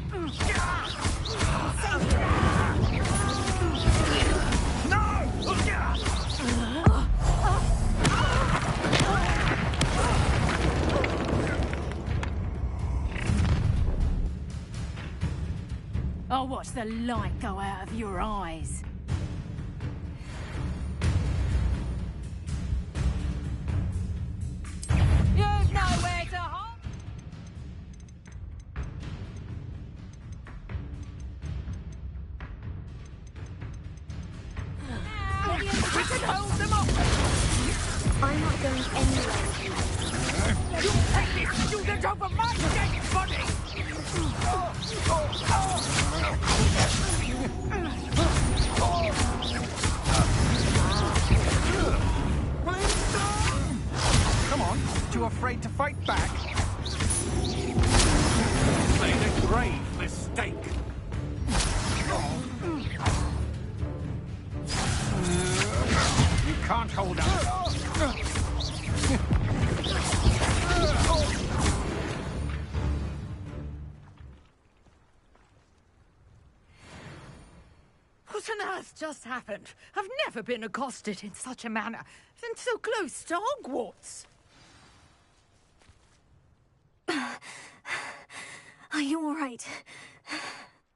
I'll watch the light go out of your eyes. You've nowhere to hide. We can hold them off. I'm not going anywhere. You take this student over my dead body. Come on, too afraid to fight back? Made a grave mistake. You can't hold out. What on earth just happened? I've never been accosted in such a manner, and so close to Hogwarts. Are you all right?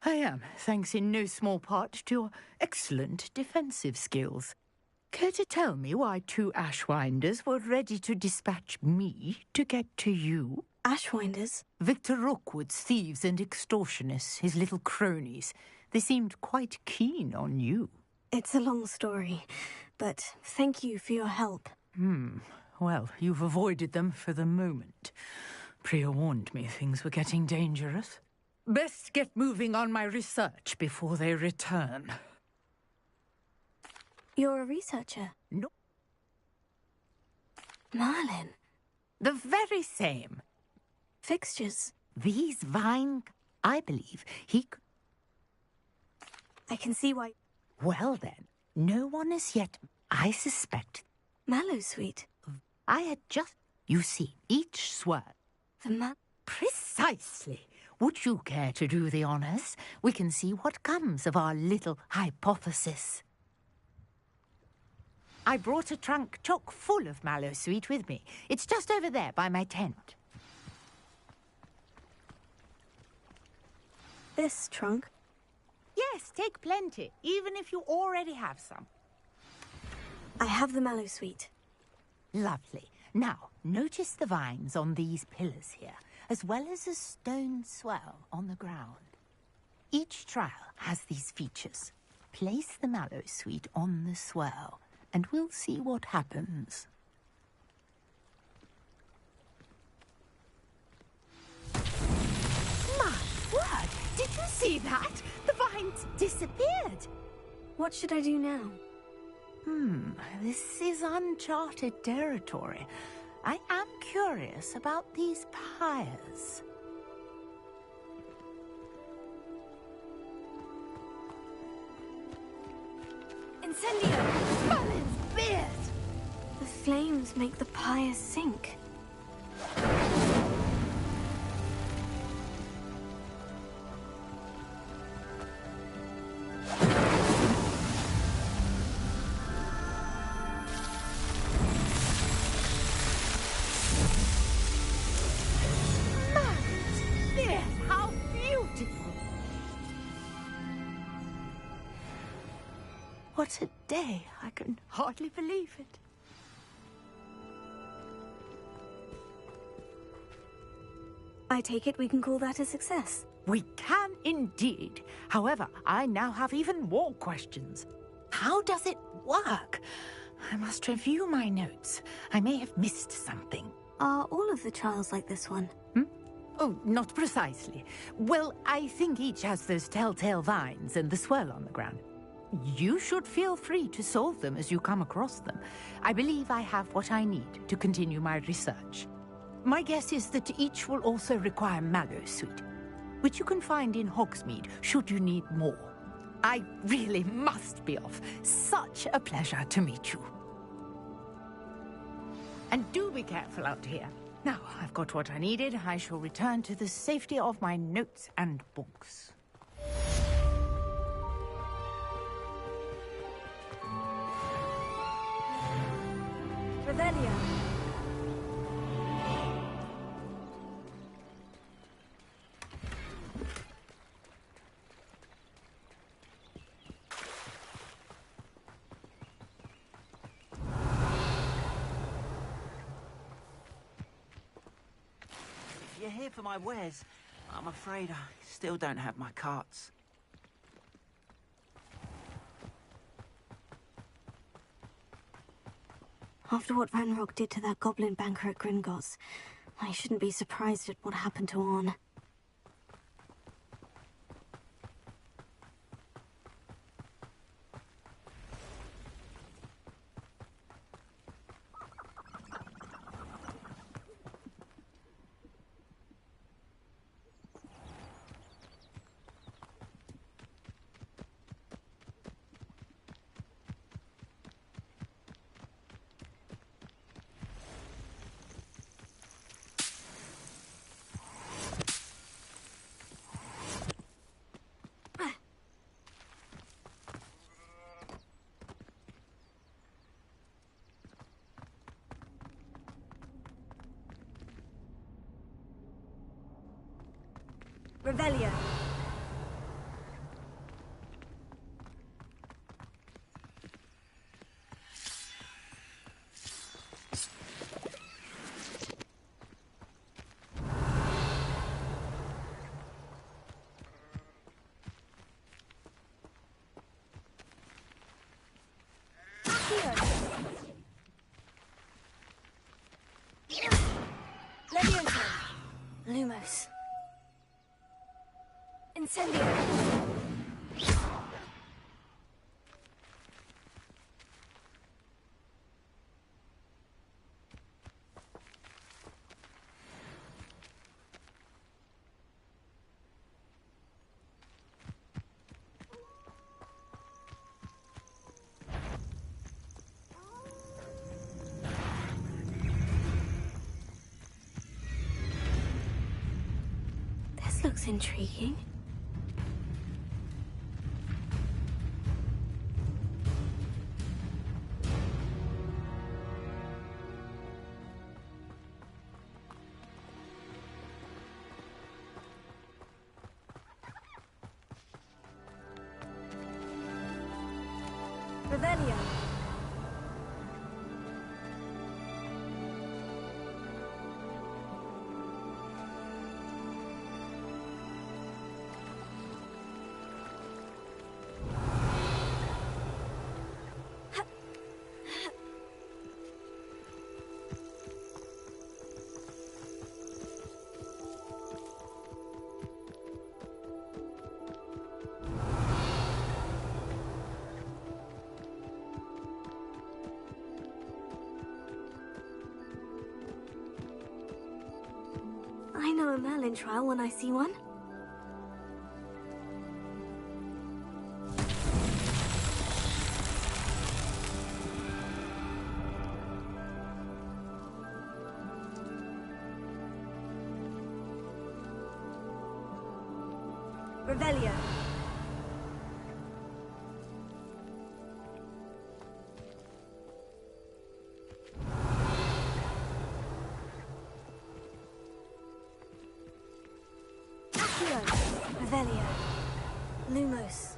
I am, thanks in no small part to your excellent defensive skills. Care to tell me why two Ashwinders were ready to dispatch me to get to you? Ashwinders? Victor Rookwood's thieves and extortionists, his little cronies. They seemed quite keen on you. It's a long story, but thank you for your help. Well, you've avoided them for the moment. Priya warned me things were getting dangerous. Best get moving on my research before they return. You're a researcher? No. Merlin. The very same. Fixtures. These I believe he... I can see why... Well then, no one as yet, I suspect... Mallowsweet. I had just... You see, each swirl... Precisely. Would you care to do the honours? We can see what comes of our little hypothesis. I brought a trunk chock full of Mallowsweet with me. It's just over there by my tent. This trunk? Yes, take plenty, even if you already have some. I have the Mallowsweet. Lovely. Now, notice the vines on these pillars here, as well as a stone swell on the ground. Each trial has these features. Place the Mallowsweet on the swell, and we'll see what happens. My word! Did you see that? The vines disappeared. What should I do now? This is uncharted territory. I am curious about these pyres. Incendio! Merlin's beard! The flames make the pyre sink. What a day. I can hardly believe it. I take it we can call that a success. We can indeed. However, I now have even more questions. How does it work? I must review my notes. I may have missed something. Are all of the trials like this one? Oh, not precisely. Well, I think each has those telltale vines and the swirl on the ground. You should feel free to solve them as you come across them. I believe I have what I need to continue my research. My guess is that each will also require mallow sweet, which you can find in Hogsmeade should you need more. I really must be off. Such a pleasure to meet you. And do be careful out here. Now, I've got what I needed. I shall return to the safety of my notes and books. Revelio. You're here for my wares. I'm afraid I still don't have my carts. After what Ranrock did to that goblin banker at Gringotts, I shouldn't be surprised at what happened to Orn. Revelio. Leviosa. Lumos. Incendio. This looks intriguing. Revelio. I know a Merlin trial when I see one. Revelio. Revelio. Lumos.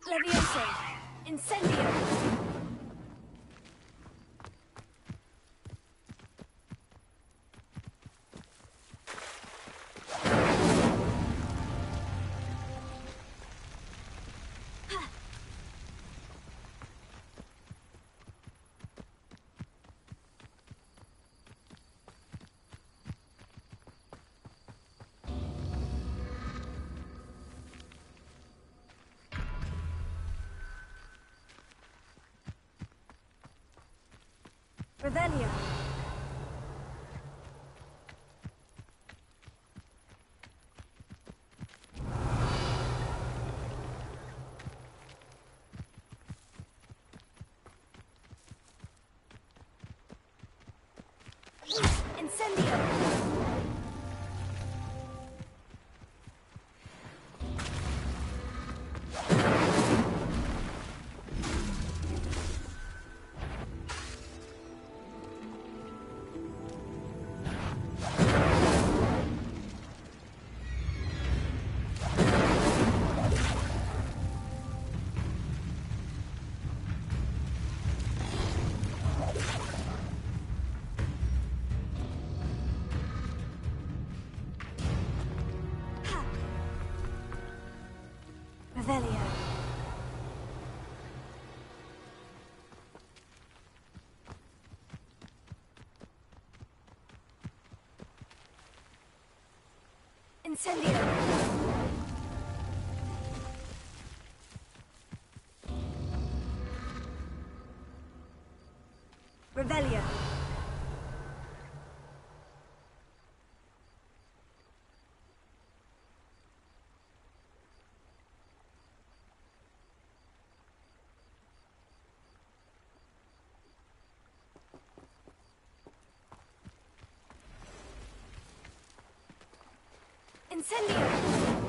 Leviosa. Levioso! Incendio! Revelio. Incendio. Revelio. Incendio. Revelio. Incendio!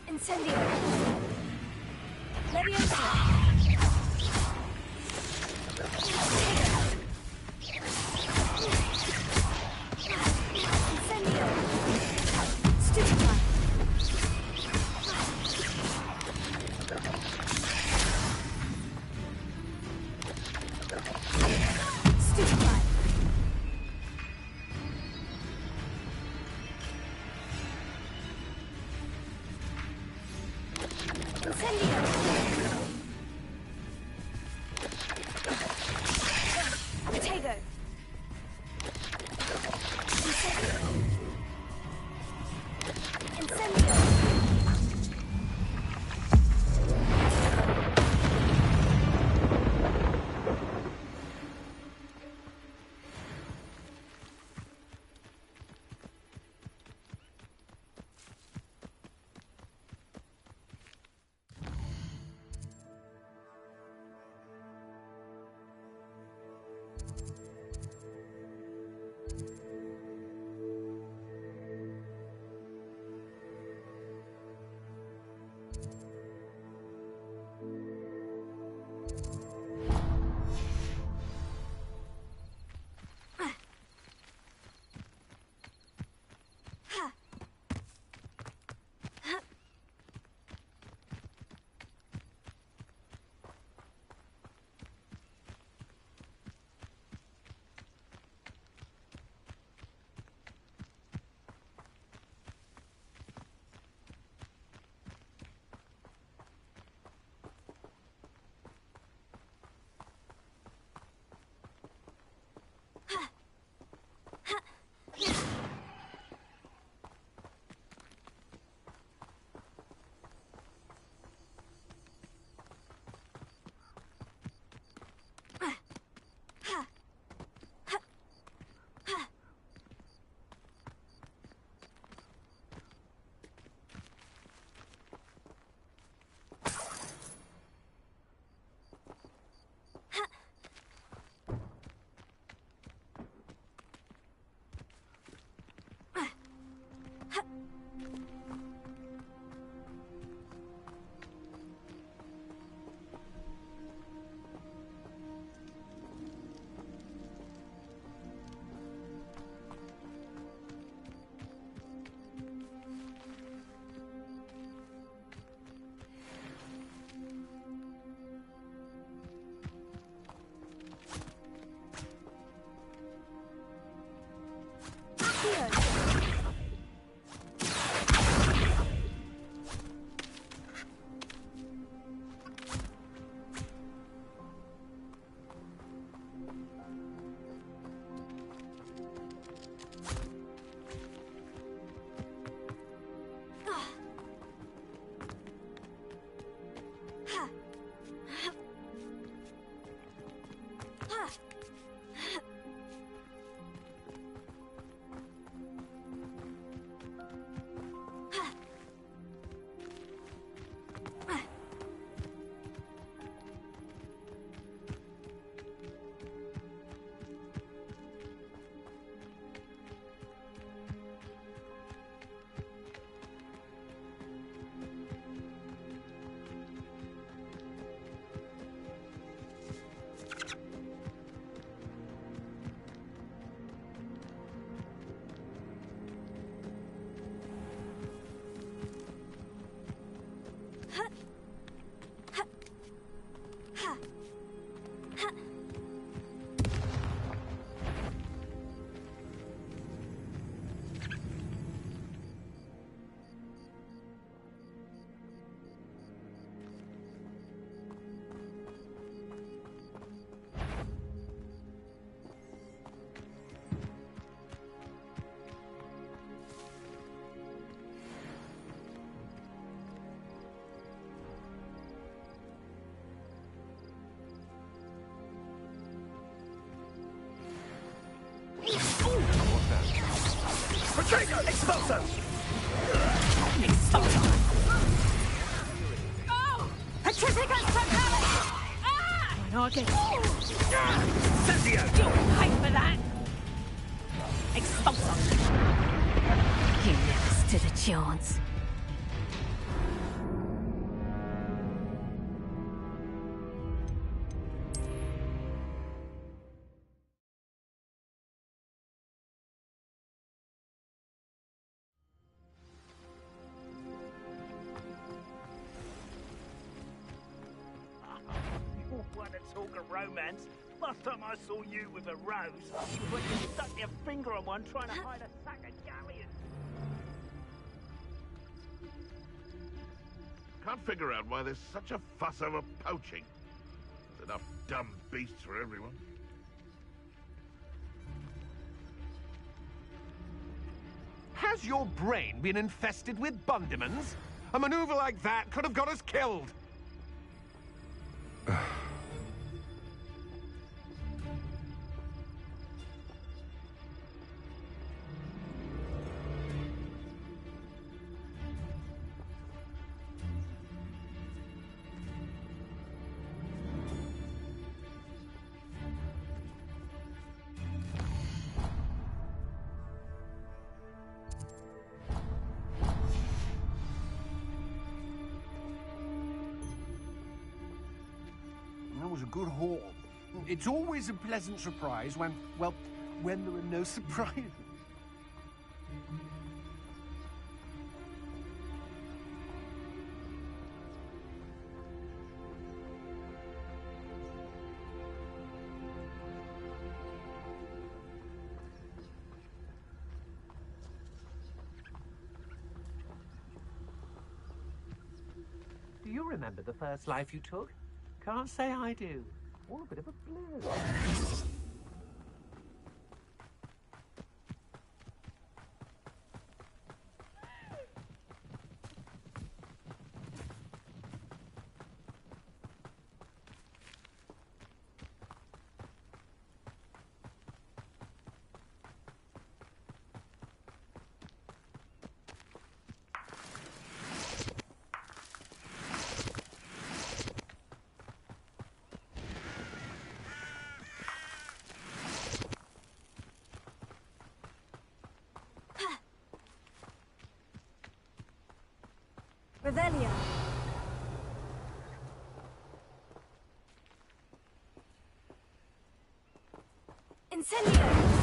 Incendio! Leviosa! Incendio! Stupefy! Stupefy! Incendio! Potato! Incendio! Potato! Expulso! Oh! Petrificus Totalis! Ah! target. Sergio! You'll pay for that! Expulsor! You never stood a chance. You want to talk of romance? Last time I saw you with a rose, it was when you stuck your finger on one trying to hide a sack of galleons. Can't figure out why there's such a fuss over poaching. There's enough dumb beasts for everyone. Has your brain been infested with bundimans? A maneuver like that could have got us killed. That was a good haul. It's always a pleasant surprise when, well, when there are no surprises. Do you remember the first life you took? Can't say I do. All a bit of a blur. Revelio. Incendio.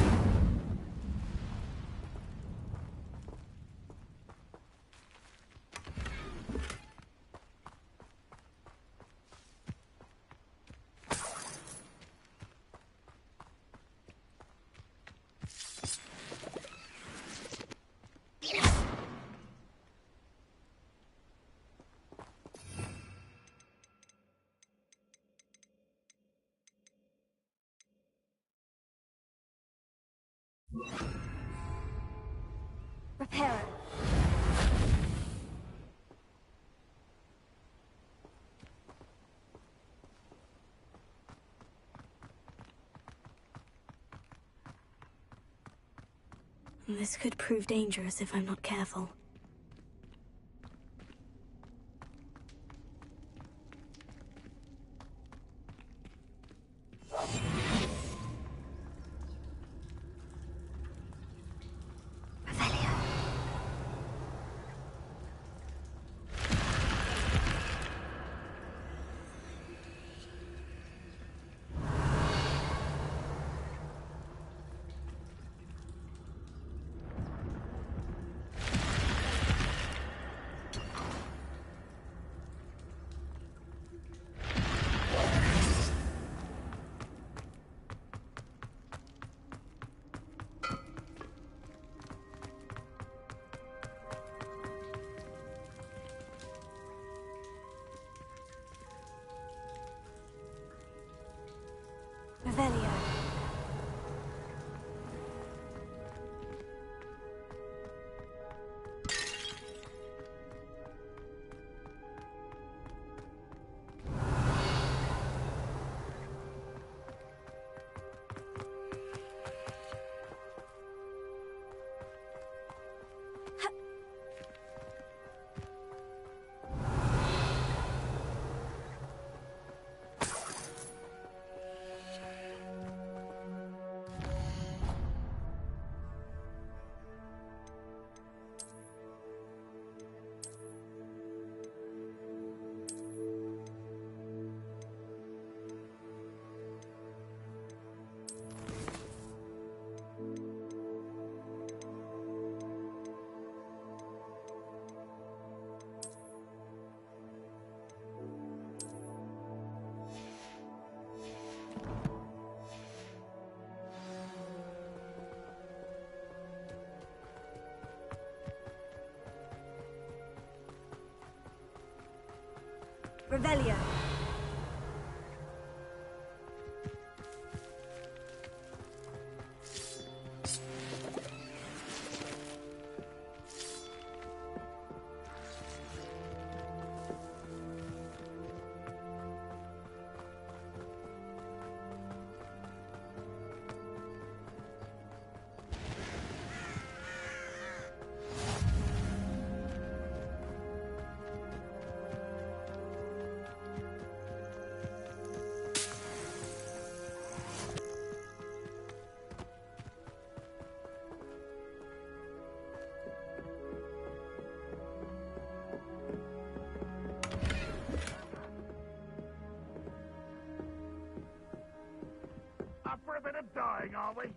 Reparo. This could prove dangerous if I'm not careful. Revelio. Up for a bit of dying, are we?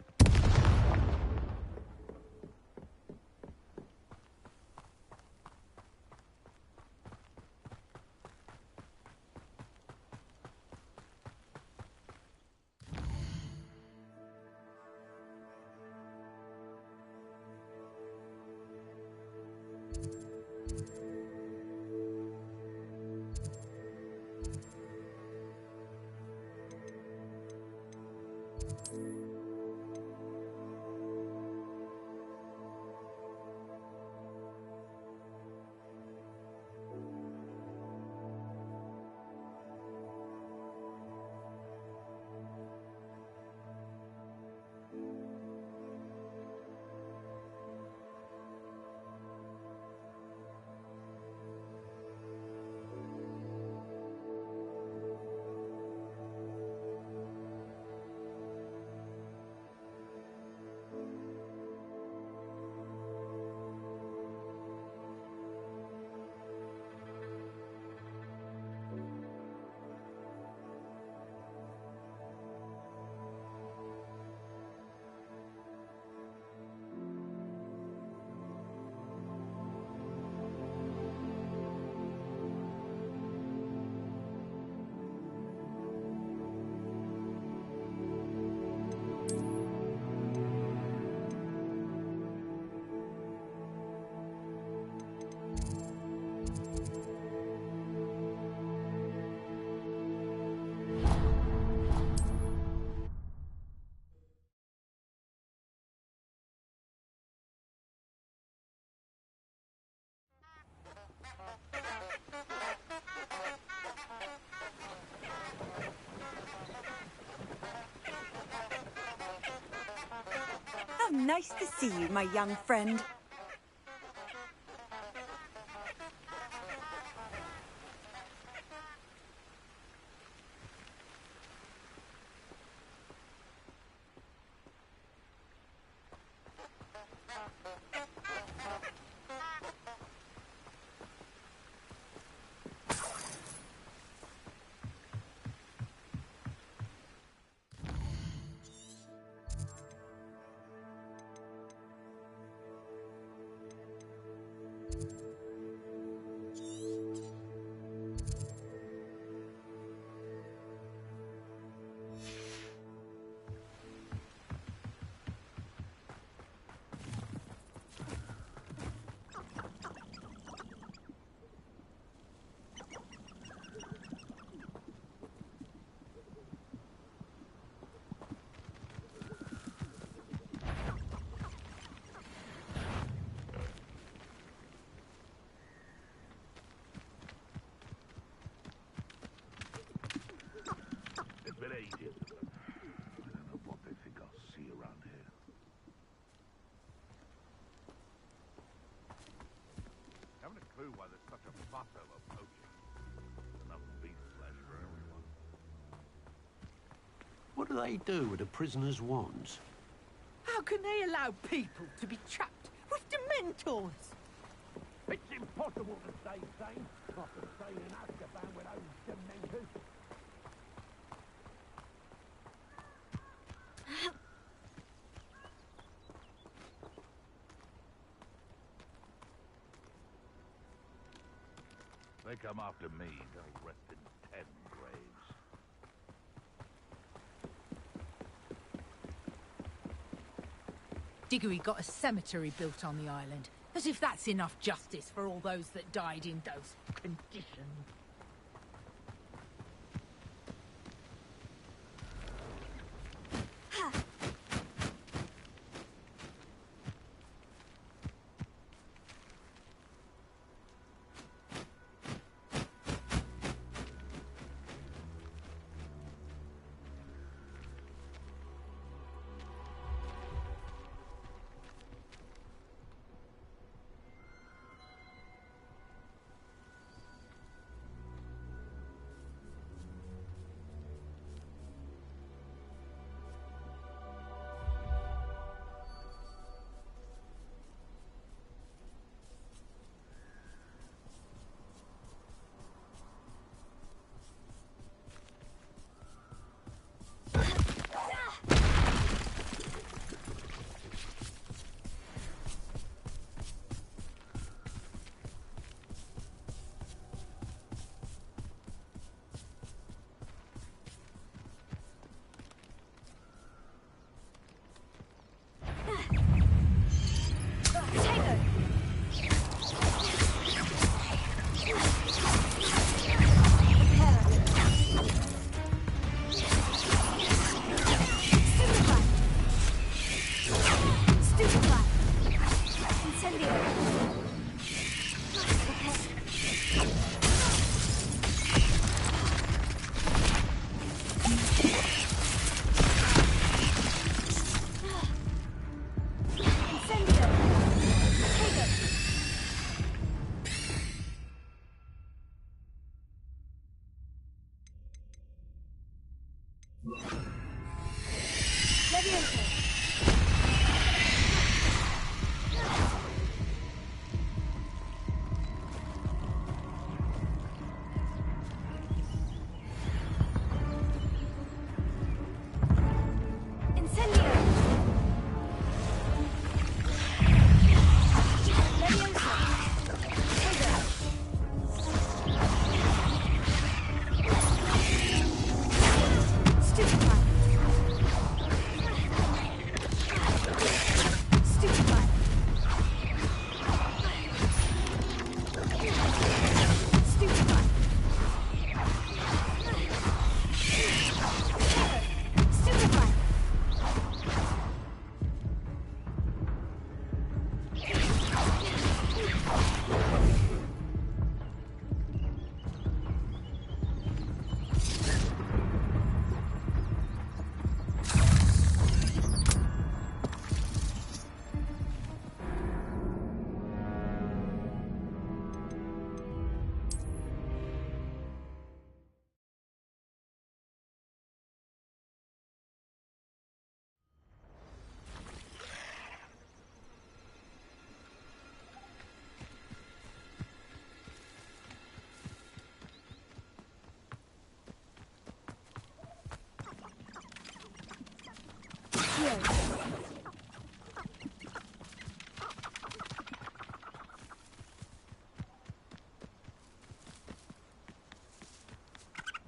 How nice to see you, my young friend. Why there's such a fuss over poaching. Enough beef flesh for everyone. What do they do with the prisoners' wands? How can they allow people to be trapped with Dementors? It's impossible to stay sane after staying in Azkaban with those Dementors. They come after me, they'll rest in 10 graves. Diggory got a cemetery built on the island, as if that's enough justice for all those that died in those conditions.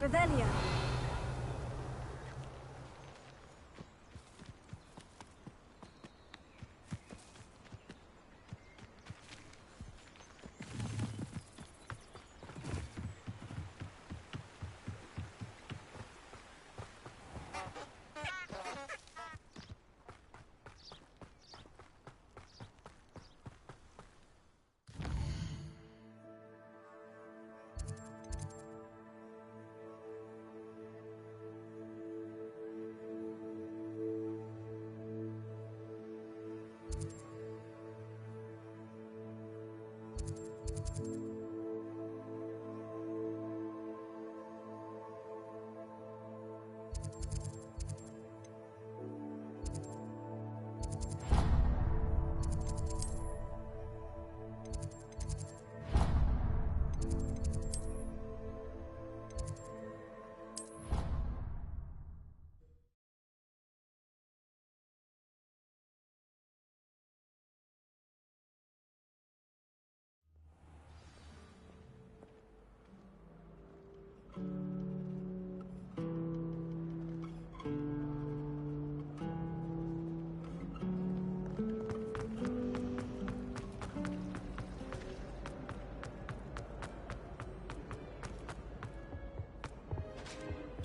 Revelio.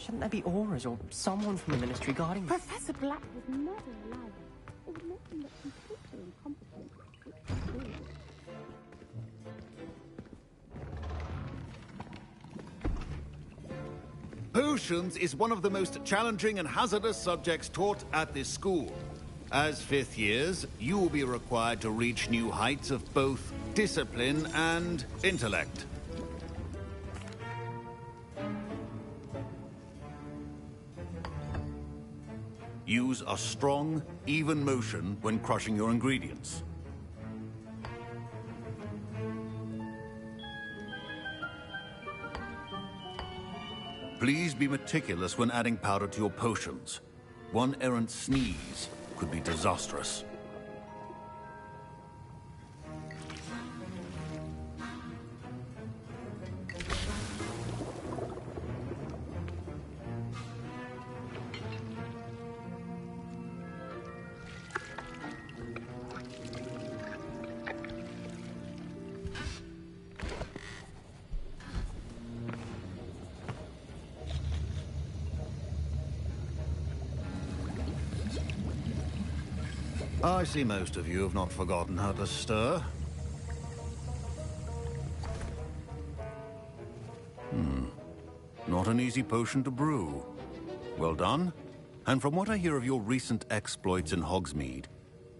Shouldn't there be auras or someone from the Ministry guarding them? Professor Black was never allowed. It would make him look completely incompetent. Potions is one of the most challenging and hazardous subjects taught at this school. As fifth years, you will be required to reach new heights of both discipline and intellect. Use a strong, even motion when crushing your ingredients. Please be meticulous when adding powder to your potions. One errant sneeze could be disastrous. I see most of you have not forgotten how to stir. Not an easy potion to brew. Well done. And from what I hear of your recent exploits in Hogsmeade,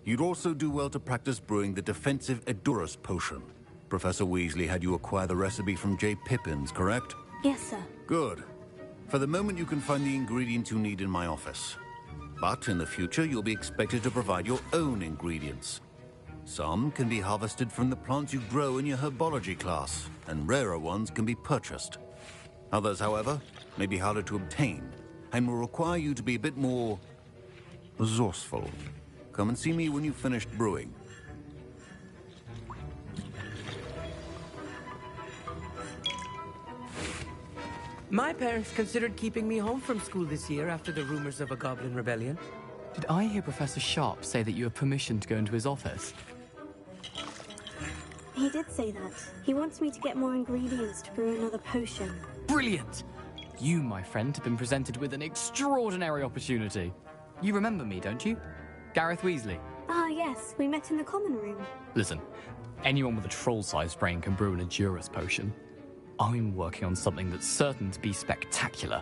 you'd also do well to practice brewing the defensive Edurus potion. Professor Weasley had you acquire the recipe from J. Pippins, correct? Yes, sir. Good. For the moment, you can find the ingredients you need in my office. But in the future, you'll be expected to provide your own ingredients. Some can be harvested from the plants you grow in your herbology class, and rarer ones can be purchased. Others, however, may be harder to obtain, and will require you to be a bit more resourceful. Come and see me when you've finished brewing. My parents considered keeping me home from school this year after the rumors of a goblin rebellion. Did I hear Professor Sharp say that you have permission to go into his office? He did say that. He wants me to get more ingredients to brew another potion. Brilliant! You, my friend, have been presented with an extraordinary opportunity. You remember me, don't you? Gareth Weasley. Ah, yes. We met in the common room. Listen, anyone with a troll-sized brain can brew an Edurus potion. I'm working on something that's certain to be spectacular.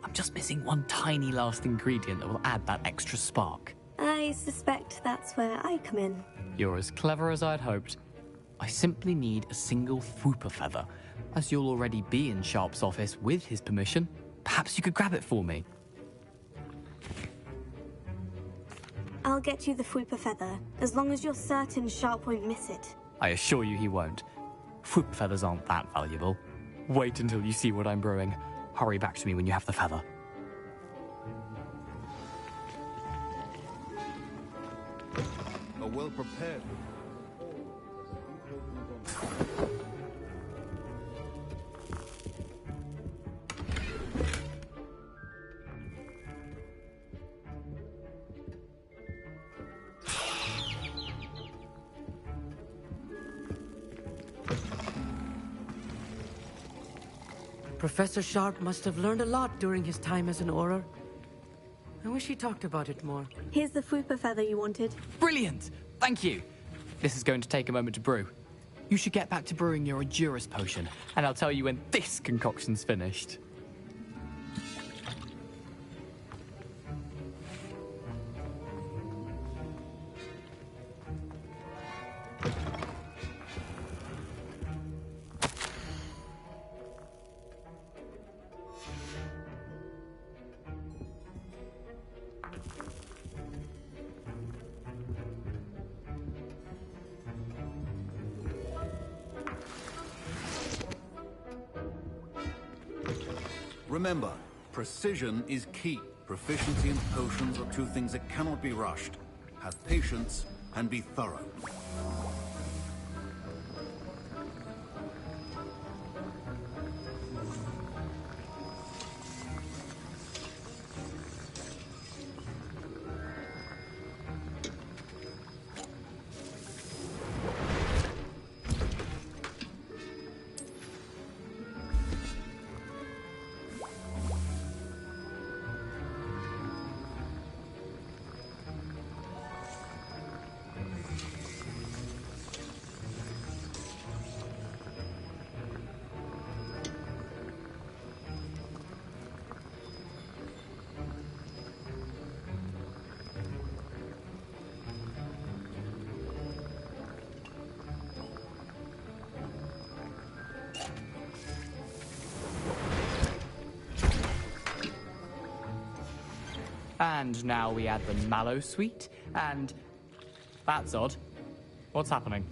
I'm just missing one tiny last ingredient that will add that extra spark. I suspect that's where I come in. You're as clever as I'd hoped. I simply need a single Fwooper feather. As you'll already be in Sharp's office with his permission, perhaps you could grab it for me. I'll get you the Fwooper feather, as long as you're certain Sharp won't miss it. I assure you he won't. Fwooper feathers aren't that valuable. Wait until you see what I'm brewing. Hurry back to me when you have the feather. A well-prepared... Professor Sharp must have learned a lot during his time as an Auror. I wish he talked about it more. Here's the Fwooper feather you wanted. Brilliant! Thank you! This is going to take a moment to brew. You should get back to brewing your Edurus potion, and I'll tell you when this concoction's finished. Remember, precision is key. Proficiency and potions are two things that cannot be rushed. Have patience and be thorough. And now we add the mallow sweet, and... That's odd. What's happening?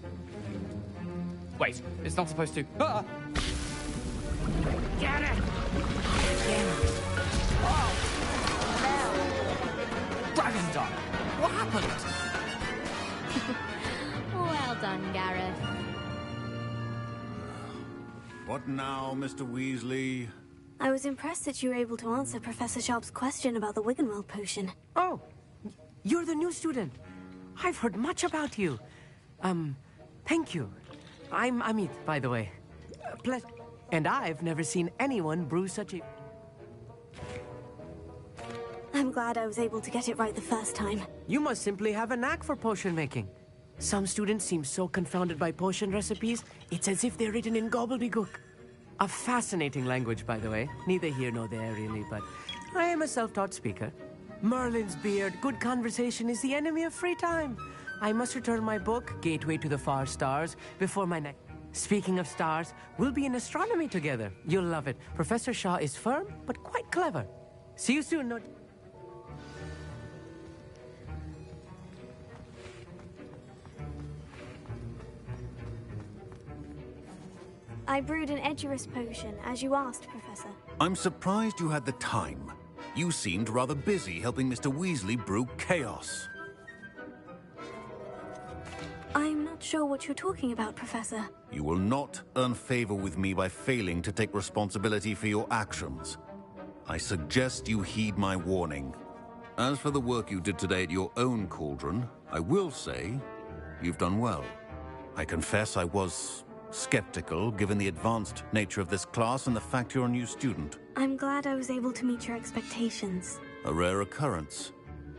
Wait, it's not supposed to... Ah! Get it! Dragon Dog! What happened? Well done, Gareth. What now, Mr. Weasley? I was impressed that you were able to answer Professor Sharp's question about the Wiggenweld potion. Oh, you're the new student. I've heard much about you. Thank you. I'm Amit, by the way. And I've never seen anyone brew such a... I'm glad I was able to get it right the first time. You must simply have a knack for potion making. Some students seem so confounded by potion recipes, it's as if they're written in gobbledygook. A fascinating language, by the way. Neither here nor there, really, but I am a self-taught speaker. Merlin's beard, good conversation is the enemy of free time. I must return my book, Gateway to the Far Stars, before my next... Speaking of stars, we'll be in astronomy together. You'll love it. Professor Shaw is firm, but quite clever. See you soon, no... I brewed an Edurus potion, as you asked, Professor. I'm surprised you had the time. You seemed rather busy helping Mr. Weasley brew chaos. I'm not sure what you're talking about, Professor. You will not earn favor with me by failing to take responsibility for your actions. I suggest you heed my warning. As for the work you did today at your own cauldron, I will say you've done well. I confess I was skeptical, given the advanced nature of this class and the fact you're a new student. I'm glad I was able to meet your expectations. A rare occurrence.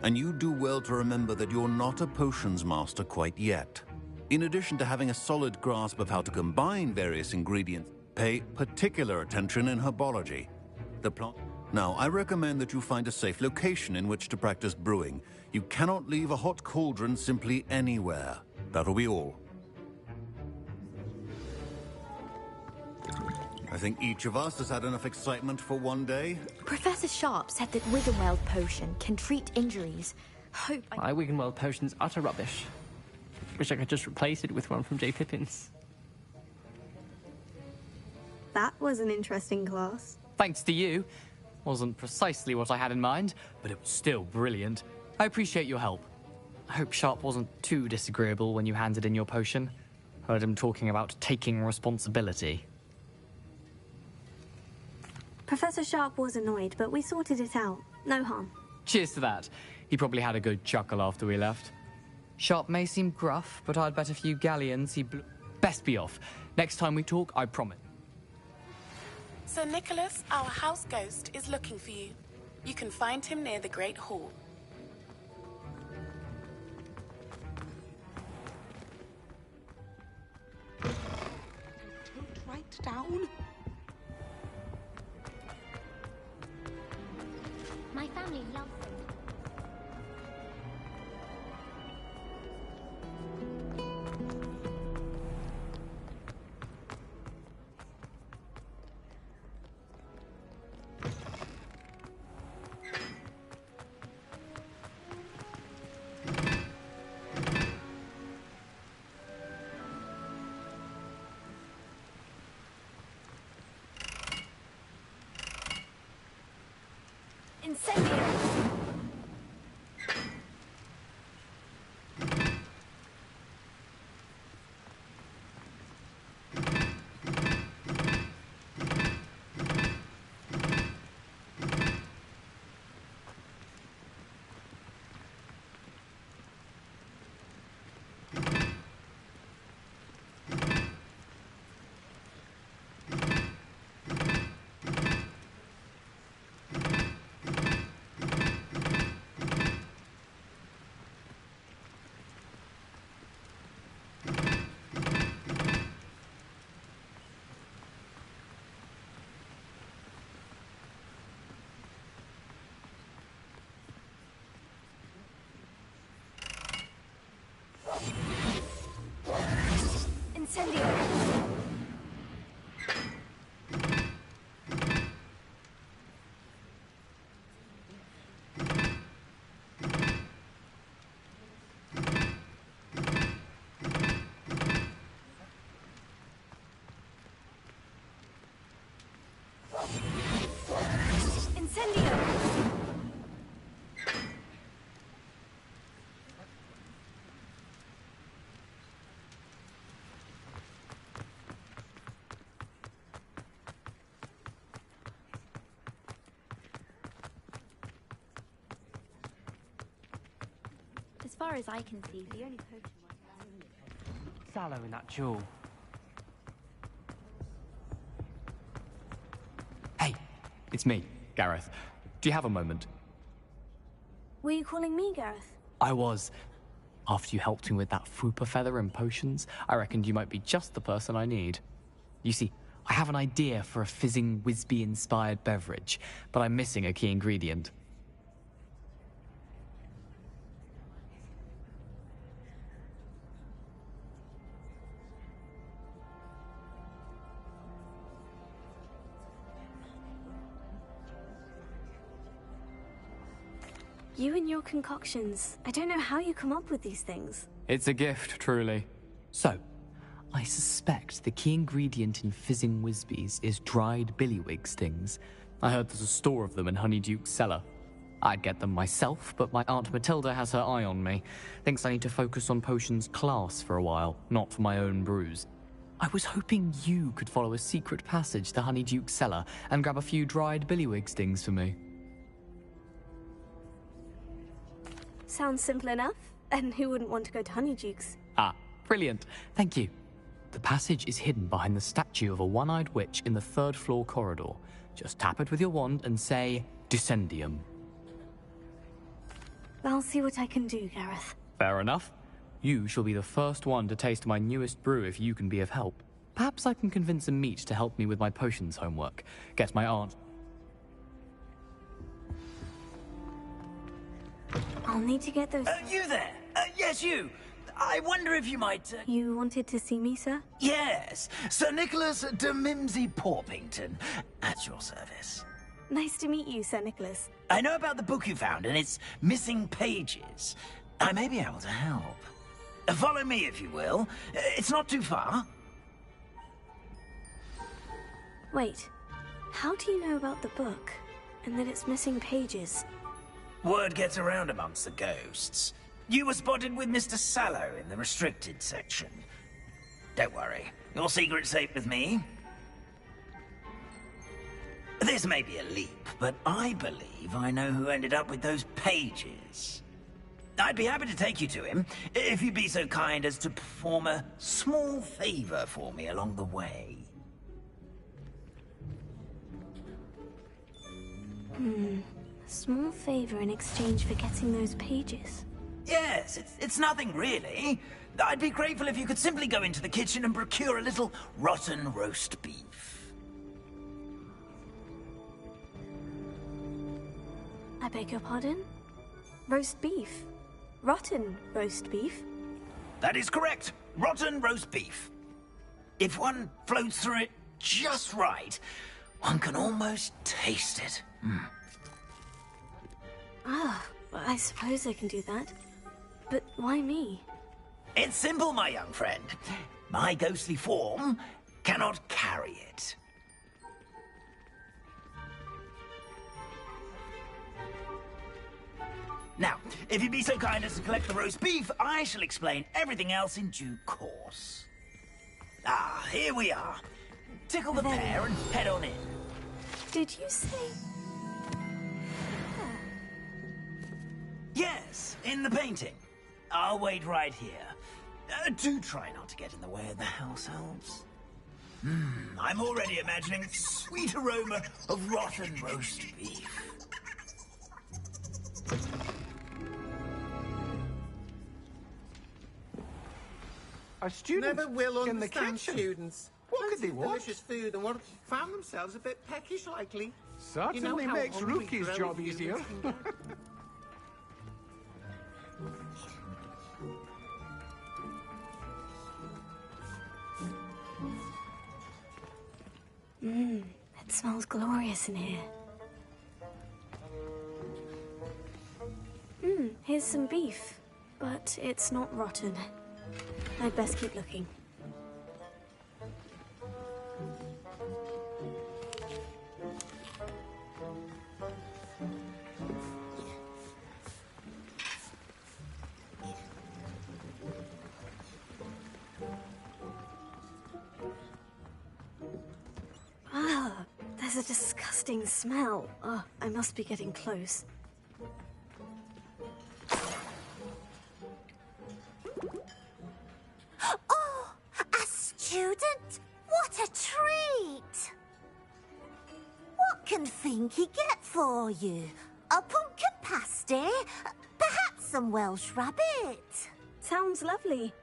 And you do well to remember that you're not a potions master quite yet. In addition to having a solid grasp of how to combine various ingredients, pay particular attention in herbology. The plant... Now, I recommend that you find a safe location in which to practice brewing. You cannot leave a hot cauldron simply anywhere. That'll be all. I think each of us has had enough excitement for one day. Professor Sharp said that Wiggenweld potion can treat injuries. Hope My Wiggenweld potion's utter rubbish. Wish I could just replace it with one from J. Pippin's. That was an interesting class. Thanks to you. Wasn't precisely what I had in mind, but it was still brilliant. I appreciate your help. I hope Sharp wasn't too disagreeable when you handed in your potion. Heard him talking about taking responsibility. Professor Sharp was annoyed, but we sorted it out. No harm. Cheers to that. He probably had a good chuckle after we left. Sharp may seem gruff, but I'd bet a few galleons he blew... Best be off. Next time we talk, I promise. Sir Nicholas, our house ghost, is looking for you. You can find him near the Great Hall. Right down. My family loves them. As far as I can see, the only potion... Sallow in that jewel. Hey, it's me, Gareth. Do you have a moment? Were you calling me, Gareth? I was. After you helped me with that fupa feather and potions, I reckoned you might be just the person I need. You see, I have an idea for a fizzing Whizbee-inspired beverage, but I'm missing a key ingredient. You and your concoctions. I don't know how you come up with these things. It's a gift, truly. So, I suspect the key ingredient in fizzing Whizbees is dried billywig stings. I heard there's a store of them in Honeyduke's cellar. I'd get them myself, but my Aunt Matilda has her eye on me. Thinks I need to focus on potions class for a while, not for my own brews. I was hoping you could follow a secret passage to Honeyduke's cellar and grab a few dried billywig stings for me. Sounds simple enough. And who wouldn't want to go to Honeyduke's? Ah, brilliant. Thank you. The passage is hidden behind the statue of a one-eyed witch in the third-floor corridor. Just tap it with your wand and say, Descendium. I'll see what I can do, Gareth. Fair enough. You shall be the first one to taste my newest brew if you can be of help. Perhaps I can convince a meat to help me with my potions homework. Get my aunt. I'll need to get those... You there? Yes, you. I wonder if you might... You wanted to see me, sir? Yes. Sir Nicholas de Mimsy Porpington. At your service. Nice to meet you, Sir Nicholas. I know about the book you found and its missing pages. I may be able to help. Follow me, if you will. It's not too far. Wait. How do you know about the book? And that it's missing pages? Word gets around amongst the ghosts. You were spotted with Mr. Sallow in the restricted section. Don't worry. Your secret's safe with me. This may be a leap, but I believe I know who ended up with those pages. I'd be happy to take you to him, if you'd be so kind as to perform a small favor for me along the way. Small favor in exchange for getting those pages. Yes, it's nothing really. I'd be grateful if you could simply go into the kitchen and procure a little rotten roast beef. I beg your pardon? Roast beef? Rotten roast beef? That is correct. Rotten roast beef. If one floats through it just right, one can almost taste it. Ah, well, I suppose I can do that. But why me? It's simple, my young friend. My ghostly form cannot carry it. Now, if you'd be so kind as to collect the roast beef, I shall explain everything else in due course. Ah, here we are. Tickle the pear and head on in. Did you say... Yes, in the painting. I'll wait right here. Do try not to get in the way of the house elves. I'm already imagining sweet aroma of rotten roast beef. A student Never will in the understand kitchen. students. What could they want? Delicious food and what found themselves a bit peckish likely. Certainly how makes hungry Rookie's grown job humans easier. can get. It smells glorious in here. Here's some beef, but it's not rotten. I'd best keep looking. Ah, there's a disgusting smell. Oh, I must be getting close. Oh, a student? What a treat! What can Finky get for you? A pumpkin pasty? Perhaps some Welsh rabbit? Sounds lovely.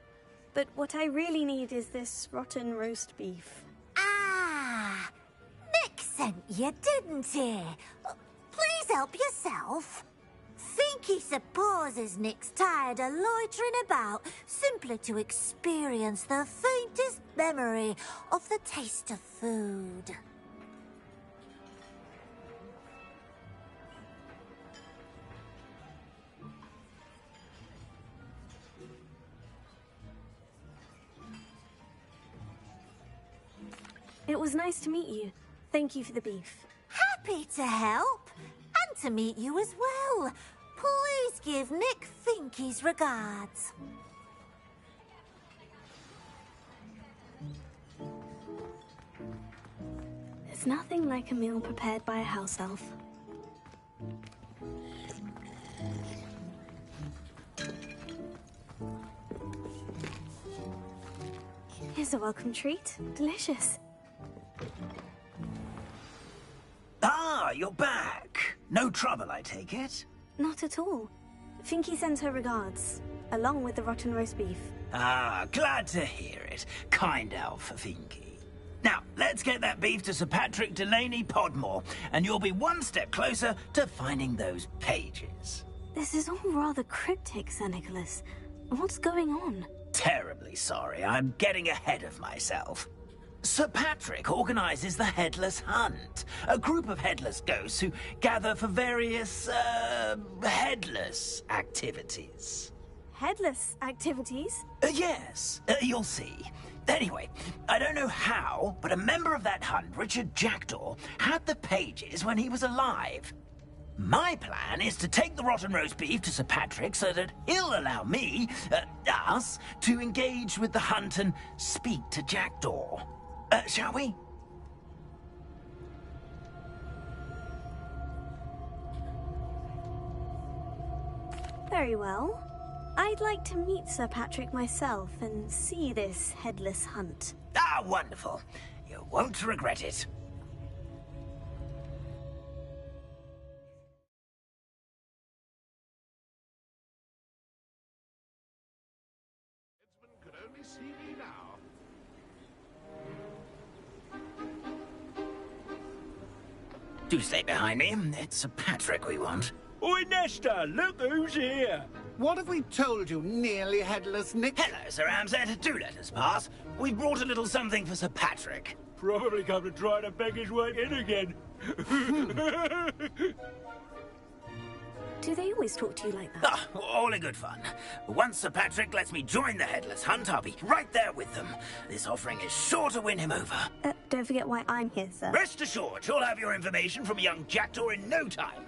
But what I really need is this rotten roast beef. Ah, sent you, didn't he? Please help yourself. Think he supposes Nick's tired of loitering about simply to experience the faintest memory of the taste of food. It was nice to meet you. Thank you for the beef. Happy to help, and to meet you as well. Please give Nick Finky's regards. There's nothing like a meal prepared by a house elf. Here's a welcome treat. Delicious. Ah, you're back. No trouble, I take it? Not at all. Finky sends her regards, along with the rotten roast beef. Ah, glad to hear it. Kind elf, Finky. Now, let's get that beef to Sir Patrick Delaney Podmore, and you'll be one step closer to finding those pages. This is all rather cryptic, Sir Nicholas. What's going on? Terribly sorry, I'm getting ahead of myself. Sir Patrick organizes the Headless Hunt, a group of headless ghosts who gather for various, headless activities. Headless activities? Yes, you'll see. Anyway, I don't know how, but a member of that hunt, Richard Jackdaw, had the pages when he was alive. My plan is to take the rotten roast beef to Sir Patrick so that he'll allow me, us, to engage with the hunt and speak to Jackdaw. Shall we? Very well. I'd like to meet Sir Patrick myself and see this headless hunt. Ah, wonderful. You won't regret it. Could only see me now. Do stay behind me. It's Sir Patrick we want. Oi, Nesta, look who's here. What have we told you, nearly headless Nick? Hello, Sir Ramsett. Do let us pass. We've brought a little something for Sir Patrick. Probably come to try to beg his way in again. Do they always talk to you like that? Ah, all in good fun. Once Sir Patrick lets me join the Headless Hunt, I'll be right there with them. This offering is sure to win him over. Don't forget why I'm here, sir. Rest assured, you'll have your information from young Jackdaw in no time.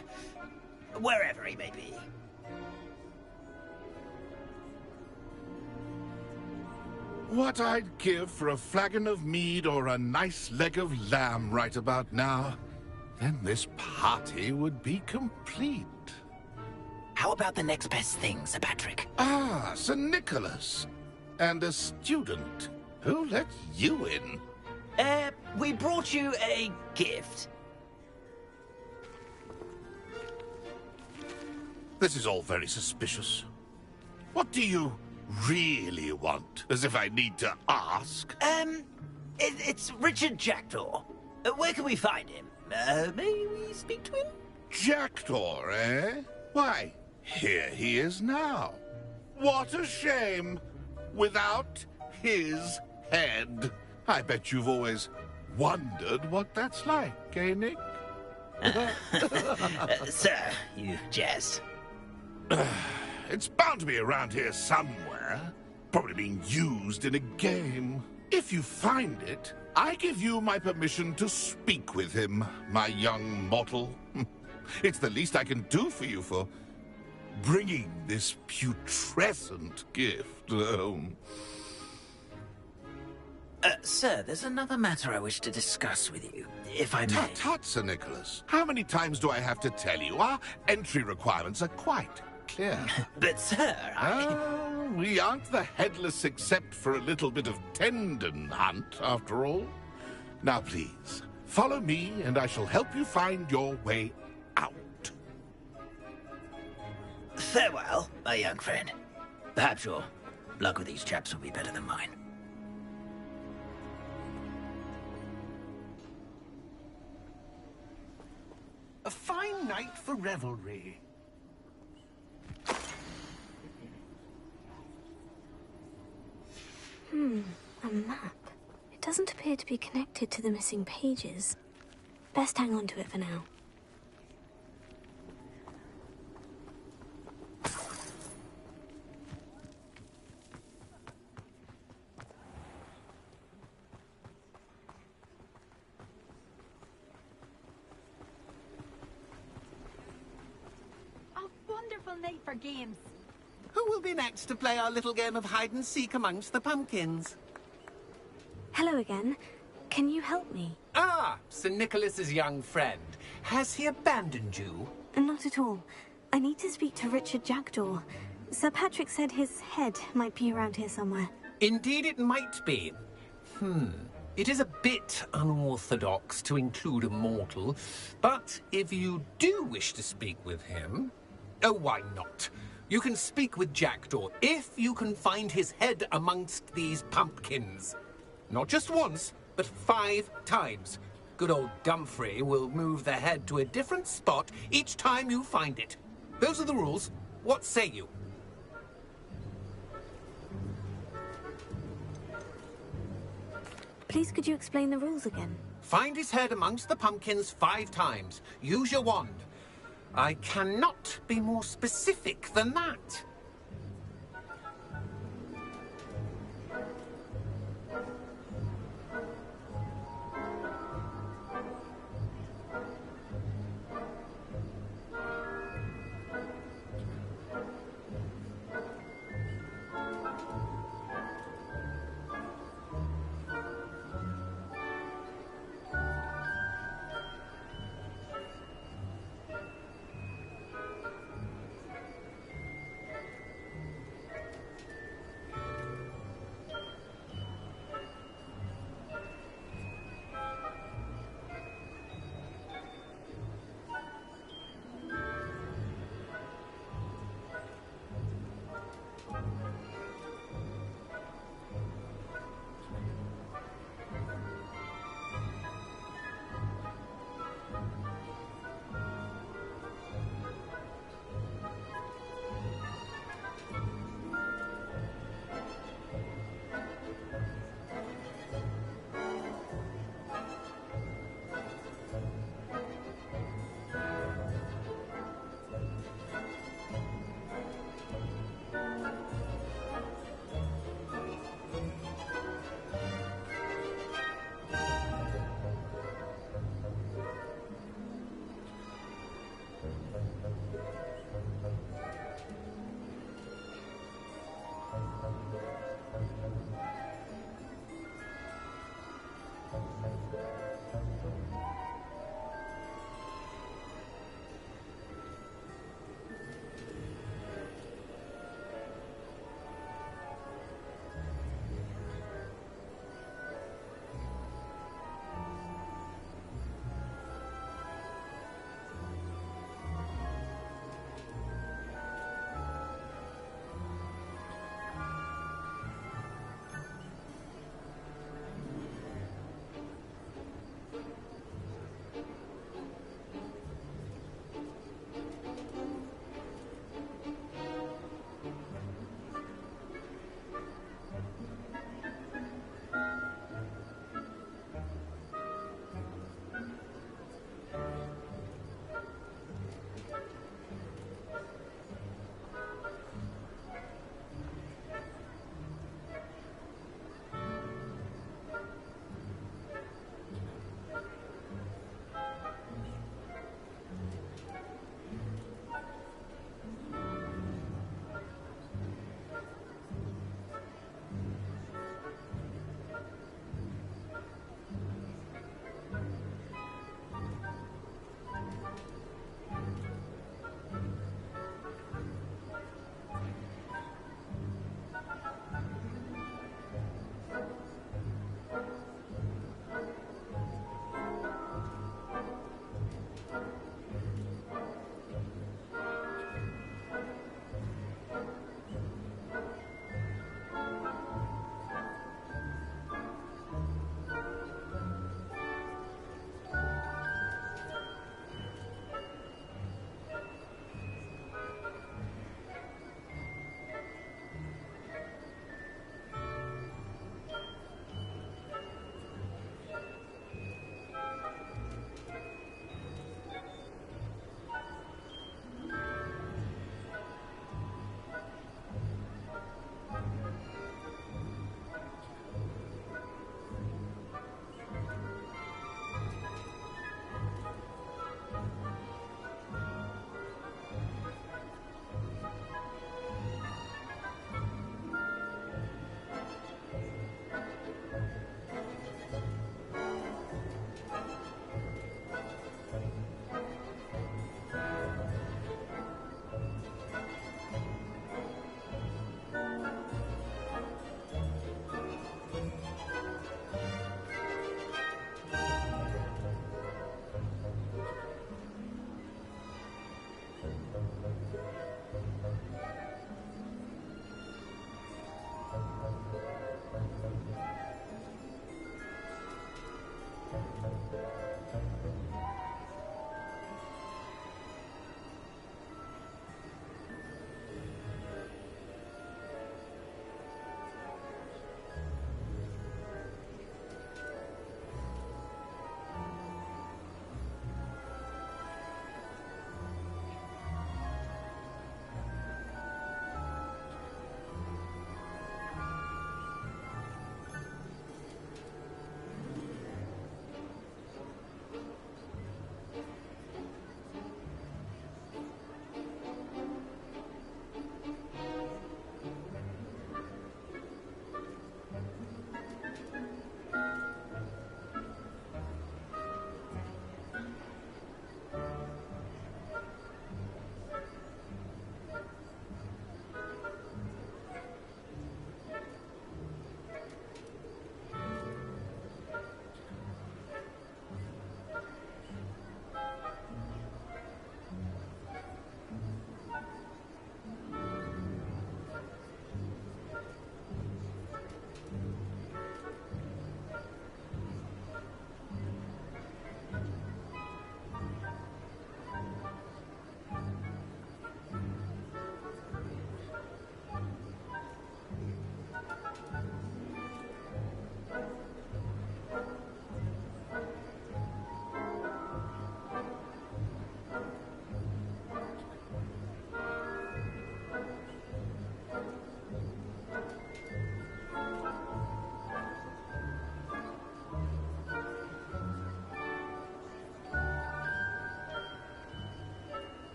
Wherever he may be. What I'd give for a flagon of mead or a nice leg of lamb right about now. Then this party would be complete. How about the next best thing, Sir Patrick? Ah, Sir Nicholas. And a student. Who let you in? We brought you a gift. This is all very suspicious. What do you really want? As if I need to ask. It's Richard Jackdaw. Where can we find him? May we speak to him? Jackdaw, eh? Why, here he is now. What a shame. Without his head. I bet you've always wondered what that's like, eh, Nick? Sir, you jest. It's bound to be around here somewhere. Probably being used in a game. If you find it, I give you my permission to speak with him, my young mortal. It's the least I can do for you for bringing this putrescent gift home. Sir, there's another matter I wish to discuss with you, if I may. Tut, tut, Sir Nicholas. How many times do I have to tell you? Our entry requirements are quite clear. But, sir, we aren't the headless except for a little bit of tendon hunt, after all. Now, please, follow me, and I shall help you find your way out. Farewell, my young friend. Perhaps your luck with these chaps will be better than mine. night for revelry. A map. It doesn't appear to be connected to the missing pages. Best hang on to it for now. A wonderful night for games. Who will be next to play our little game of hide-and-seek amongst the pumpkins? Hello again. Can you help me? Ah, Sir Nicholas's young friend. Has he abandoned you? Not at all. I need to speak to Richard Jackdaw. Sir Patrick said his head might be around here somewhere. Indeed it might be. It is a bit unorthodox to include a mortal, but if you do wish to speak with him... Oh, why not? You can speak with Jackdaw if you can find his head amongst these pumpkins. Not just once, but 5 times. Good old Dumfrey will move the head to a different spot each time you find it. Those are the rules. What say you? Please could you explain the rules again? Find his head amongst the pumpkins 5 times. Use your wand. I cannot be more specific than that.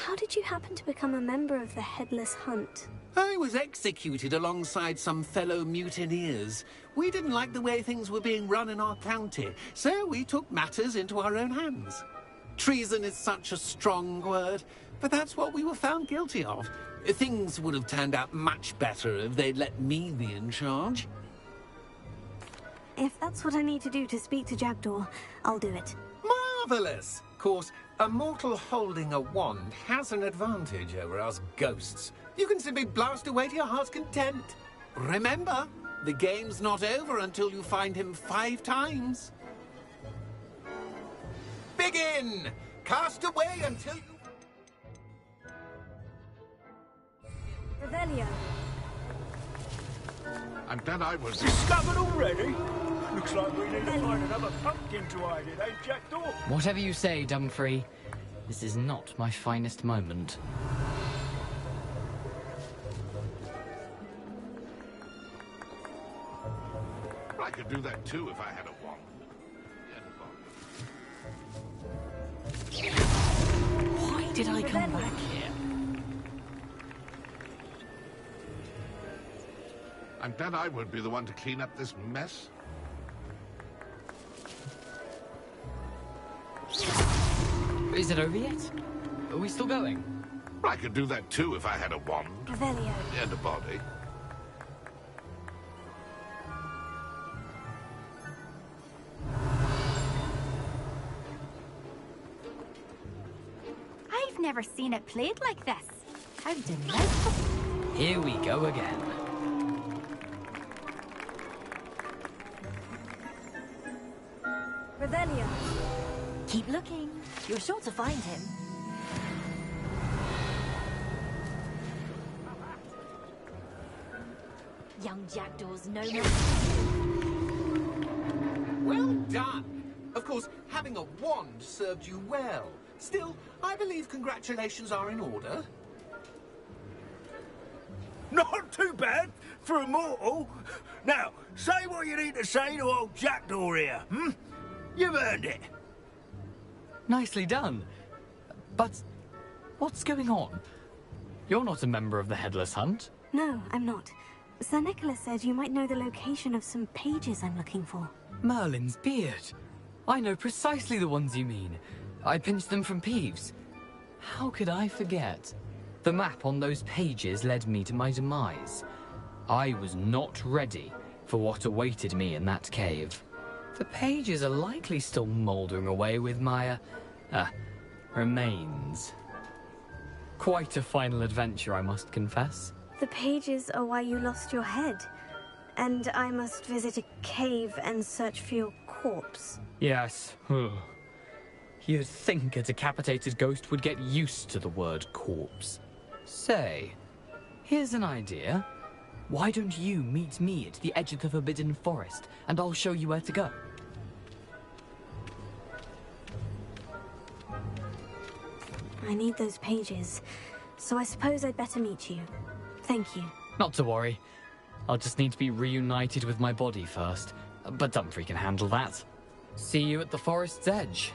How did you happen to become a member of the Headless Hunt? I was executed alongside some fellow mutineers. We didn't like the way things were being run in our county, so we took matters into our own hands. Treason is such a strong word, but that's what we were found guilty of. Things would have turned out much better if they'd let me be in charge. If that's what I need to do to speak to Jackdaw, I'll do it. Marvelous! Of course, a mortal holding a wand has an advantage over us ghosts. You can simply blast away to your heart's content. Remember, the game's not over until you find him 5 times. Begin! Cast away until you... Revelio. I'm glad I was... Discovered already? Looks like we need to find another pumpkin to hide in, eh, Jackdaw? Whatever you say, Dumfrey. This is not my finest moment. I could do that too if I had a wand. Why did I come back here? I'm glad I won't be the one to clean up this mess. Is it over yet? Are we still going? I could do that too if I had a wand. Revelio. And a body. I've never seen it played like this. How delightful. Here we go again. Revelio. Keep looking. You're sure to find him. Young Jackdaws no more. Well done! Of course, having a wand served you well. Still, I believe congratulations are in order. Not too bad for a mortal. Now, say what you need to say to old Jackdaw here, hmm? You've earned it. Nicely done. But what's going on? You're not a member of the Headless Hunt. No, I'm not. Sir Nicholas said you might know the location of some pages I'm looking for. Merlin's beard. I know precisely the ones you mean. I pinched them from Peeves. How could I forget? The map on those pages led me to my demise. I was not ready for what awaited me in that cave. The pages are likely still mouldering away with my, remains. Quite a final adventure, I must confess. The pages are why you lost your head. And I must visit a cave and search for your corpse. Yes. You'd think a decapitated ghost would get used to the word corpse. Say, here's an idea. Why don't you meet me at the edge of the Forbidden Forest, and I'll show you where to go? I need those pages, so I suppose I'd better meet you. Thank you. Not to worry. I'll just need to be reunited with my body first. But Dumfrey can handle that. See you at the forest's edge.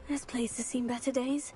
This place has seen better days.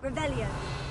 Revelio.